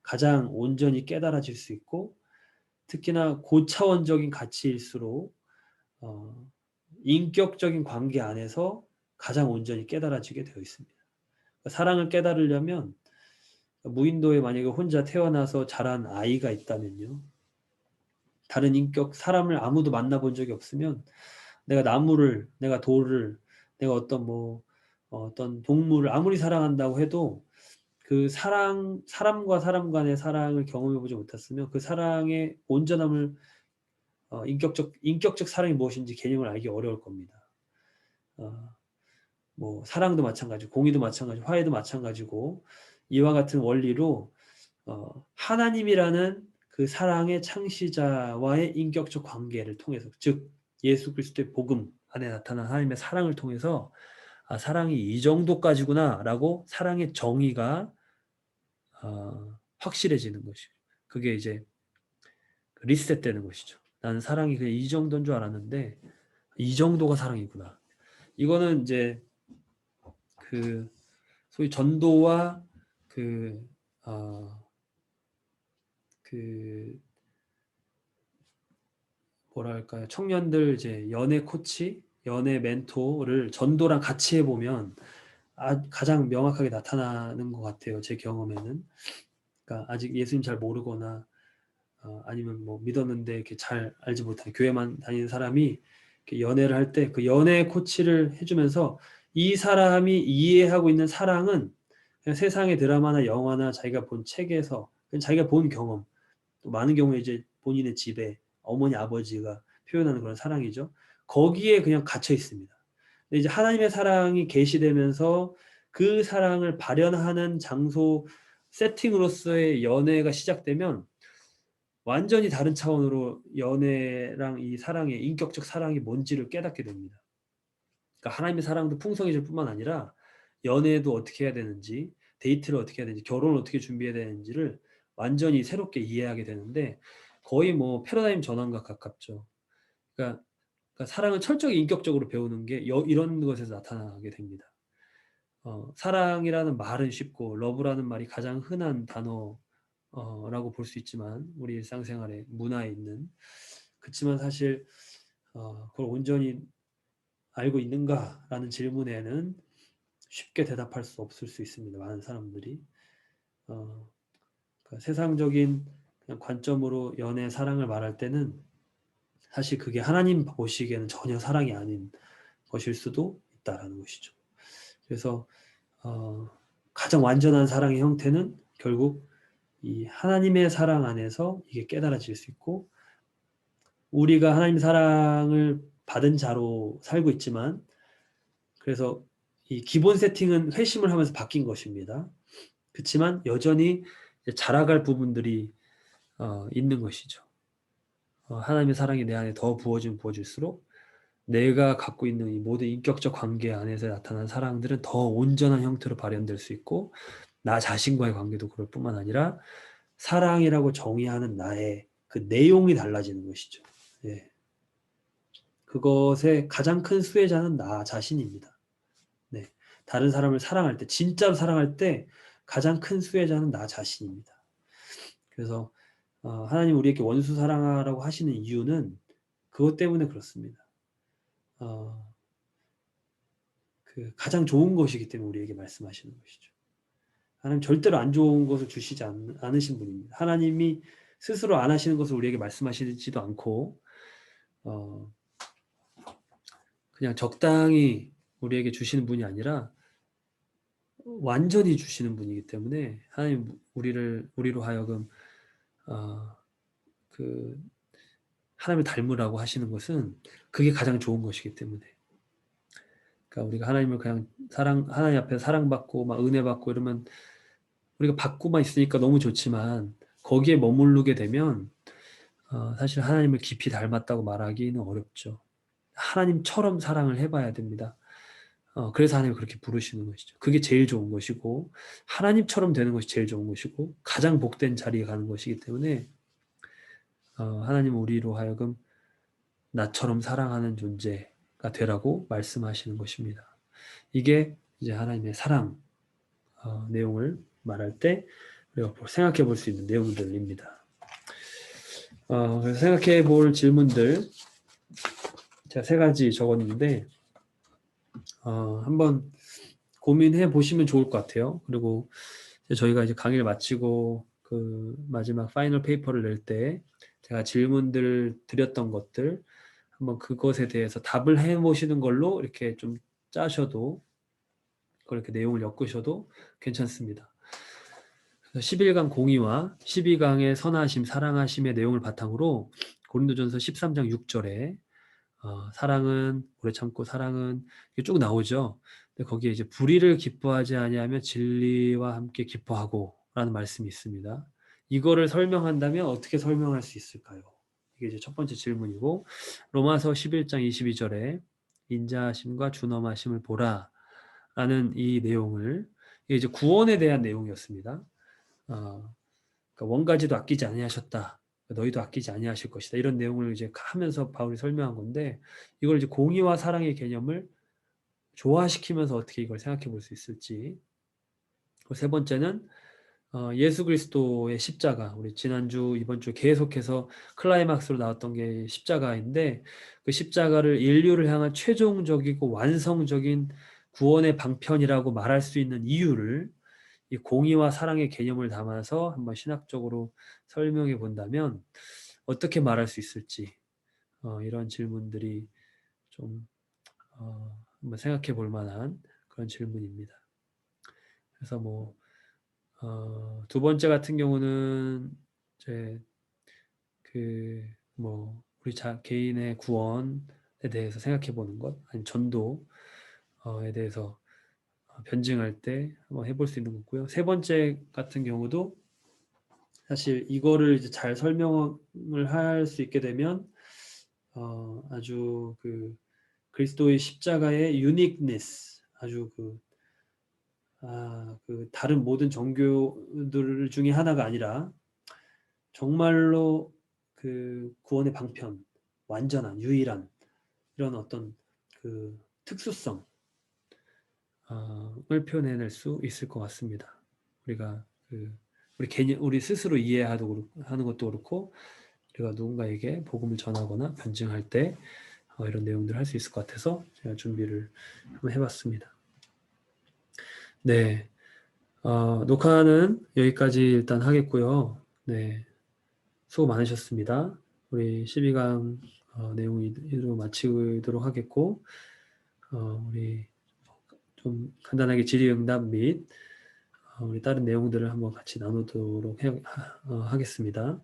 [SPEAKER 1] 가장 온전히 깨달아질 수 있고, 특히나 고차원적인 가치일수록 인격적인 관계 안에서 가장 온전히 깨달아지게 되어 있습니다. 사랑을 깨달으려면 무인도에 만약에 혼자 태어나서 자란 아이가 있다면요, 다른 인격 사람을 아무도 만나본 적이 없으면 내가 나무를, 내가 돌을, 내가 어떤 동물을 아무리 사랑한다고 해도 그 사람과 사람 간의 사랑을 경험해보지 못했으면 그 사랑의 온전함을, 인격적 사랑이 무엇인지 개념을 알기 어려울 겁니다. 뭐 사랑도 마찬가지고 공의도 마찬가지고 화해도 마찬가지고, 이와 같은 원리로 하나님이라는 그 사랑의 창시자와의 인격적 관계를 통해서, 즉 예수 그리스도의 복음 안에 나타난 하나님의 사랑을 통해서 사랑이 이 정도까지구나 라고 사랑의 정의가 확실해지는 것이죠. 그게 이제 리셋되는 것이죠. 나는 사랑이 그냥 이 정도인 줄 알았는데 이 정도가 사랑이구나. 이거는 이제 그 소위 전도와 그 뭐랄까요, 청년들 이제 연애 코치, 연애 멘토를 전도랑 같이 해보면 가장 명확하게 나타나는 것 같아요. 제 경험에는. 그러니까 아직 예수님 잘 모르거나 아니면 뭐 믿었는데 이렇게 잘 알지 못하는 교회만 다니는 사람이 이렇게 연애를 할 때 그 연애 코치를 해주면서 이 사람이 이해하고 있는 사랑은 그냥 세상의 드라마나 영화나 자기가 본 책에서 그냥 자기가 본 경험, 또 많은 경우에 이제 본인의 집에 어머니 아버지가 표현하는 그런 사랑이죠. 거기에 그냥 갇혀 있습니다. 근데 이제 하나님의 사랑이 계시되면서 그 사랑을 발현하는 장소, 세팅으로서의 연애가 시작되면 완전히 다른 차원으로 연애랑 이 사랑의 인격적 사랑이 뭔지를 깨닫게 됩니다. 그러니까 하나님의 사랑도 풍성해질 뿐만 아니라 연애도 어떻게 해야 되는지, 데이트를 어떻게 해야 되는지, 결혼을 어떻게 준비해야 되는지를 완전히 새롭게 이해하게 되는데 거의 뭐 패러다임 전환과 가깝죠. 그러니까 사랑을 철저히 인격적으로 배우는 게 이런 것에서 나타나게 됩니다. 사랑이라는 말은 쉽고 러브라는 말이 가장 흔한 단어 라고 볼 수 있지만 우리 일상생활에 문화에 있는 그치만 사실 그걸 온전히 알고 있는가라는 질문에는 쉽게 대답할 수 없을 수 있습니다. 많은 사람들이 그러니까 세상적인 그냥 관점으로 연애, 사랑을 말할 때는 사실 그게 하나님 보시기에는 전혀 사랑이 아닌 것일 수도 있다라는 것이죠. 그래서 가장 완전한 사랑의 형태는 결국 이 하나님의 사랑 안에서 이게 깨달아질 수 있고 우리가 하나님 사랑을 받은 자로 살고 있지만 그래서 이 기본 세팅은 회심을 하면서 바뀐 것입니다. 그렇지만 여전히 자라갈 부분들이 있는 것이죠. 하나님의 사랑이 내 안에 더 부어지면 부어질수록 내가 갖고 있는 이 모든 인격적 관계 안에서 나타난 사랑들은 더 온전한 형태로 발현될 수 있고 나 자신과의 관계도 그럴 뿐만 아니라 사랑이라고 정의하는 나의 그 내용이 달라지는 것이죠. 예. 그것의 가장 큰 수혜자는 나 자신입니다. 네. 다른 사람을 사랑할 때, 진짜로 사랑할 때 가장 큰 수혜자는 나 자신입니다. 그래서 하나님 우리에게 원수 사랑하라고 하시는 이유는 그것 때문에 그렇습니다. 그 가장 좋은 것이기 때문에 우리에게 말씀하시는 것이죠. 하나님 절대로 안 좋은 것을 주시지 않으신 분입니다. 하나님이 스스로 안 하시는 것을 우리에게 말씀하시지도 않고 그냥 적당히 우리에게 주시는 분이 아니라 완전히 주시는 분이기 때문에 하나님 우리로 하여금 그 하나님을 닮으라고 하시는 것은 그게 가장 좋은 것이기 때문에 그러니까 우리가 하나님을 그냥 하나님 앞에 사랑받고 막 은혜 받고 이러면 우리가 받고만 있으니까 너무 좋지만 거기에 머무르게 되면 사실 하나님을 깊이 닮았다고 말하기는 어렵죠. 하나님처럼 사랑을 해봐야 됩니다. 그래서 하나님이 그렇게 부르시는 것이죠. 그게 제일 좋은 것이고 하나님처럼 되는 것이 제일 좋은 것이고 가장 복된 자리에 가는 것이기 때문에 하나님은 우리로 하여금 나처럼 사랑하는 존재가 되라고 말씀하시는 것입니다. 이게 이제 하나님의 사랑 내용을 말할 때 우리가 생각해 볼 수 있는 내용들입니다. 그래서 생각해 볼 질문들 제가 3가지 적었는데 한번 고민해 보시면 좋을 것 같아요. 그리고 저희가 이제 강의를 마치고 그 마지막 파이널 페이퍼를 낼 때 제가 질문들 드렸던 것들 한번 그것에 대해서 답을 해 보시는 걸로 이렇게 좀 짜셔도 그렇게 내용을 엮으셔도 괜찮습니다. 11강 공의와 12강의 선하심, 사랑하심의 내용을 바탕으로 고린도전서 13장 6절에 사랑은 오래 참고 사랑은 이게 쭉 나오죠. 근데 거기에 이제 불의를 기뻐하지 아니하며 진리와 함께 기뻐하고 라는 말씀이 있습니다. 이거를 설명한다면 어떻게 설명할 수 있을까요? 이게 이제 첫 번째 질문이고 로마서 11장 22절에 인자하심과 준엄하심을 보라 라는 이 내용을 이게 이제 구원에 대한 내용이었습니다. 그러니까 원가지도 아끼지 아니하셨다. 너희도 아끼지 아니하실 것이다. 이런 내용을 이제 하면서 바울이 설명한 건데 이걸 이제 공의와 사랑의 개념을 조화시키면서 어떻게 이걸 생각해 볼 수 있을지. 3번째는 예수 그리스도의 십자가. 우리 지난주 이번 주 계속해서 클라이막스로 나왔던 게 십자가인데 그 십자가를 인류를 향한 최종적이고 완성적인 구원의 방편이라고 말할 수 있는 이유를 이 공의와 사랑의 개념을 담아서 한번 신학적으로 설명해 본다면 어떻게 말할 수 있을지 이런 질문들이 좀 한번 생각해 볼 만한 그런 질문입니다. 그래서 뭐 2번째 같은 경우는 이제 그 뭐 우리 개인의 구원에 대해서 생각해 보는 것, 아니 전도에 대해서 변증할 때 한번 해볼 수 있는 거고요. 세 번째 같은 경우도 사실 이거를 이제 잘 설명을 할 수 있게 되면 아주 그 그리스도의 십자가의 유니크니스, 아주 그 다른 모든 종교들 중에 하나가 아니라 정말로 그 구원의 방편, 완전한, 유일한 이런 어떤 그 특수성 을 표현해낼 수 있을 것 같습니다. 우리가 우리 개념, 우리 스스로 하는 것도 그렇고, 우리가 누군가에게 복음을 전하거나 변증할 때 이런 내용들을 할 수 있을 것 같아서 제가 준비를 한번 해봤습니다. 네, 녹화는 여기까지 일단 하겠고요. 네, 수고 많으셨습니다. 우리 12강 내용 이대로 마치도록 하겠고, 우리 좀 간단하게 질의응답 및 우리 다른 내용들을 한번 같이 나누도록 하겠습니다.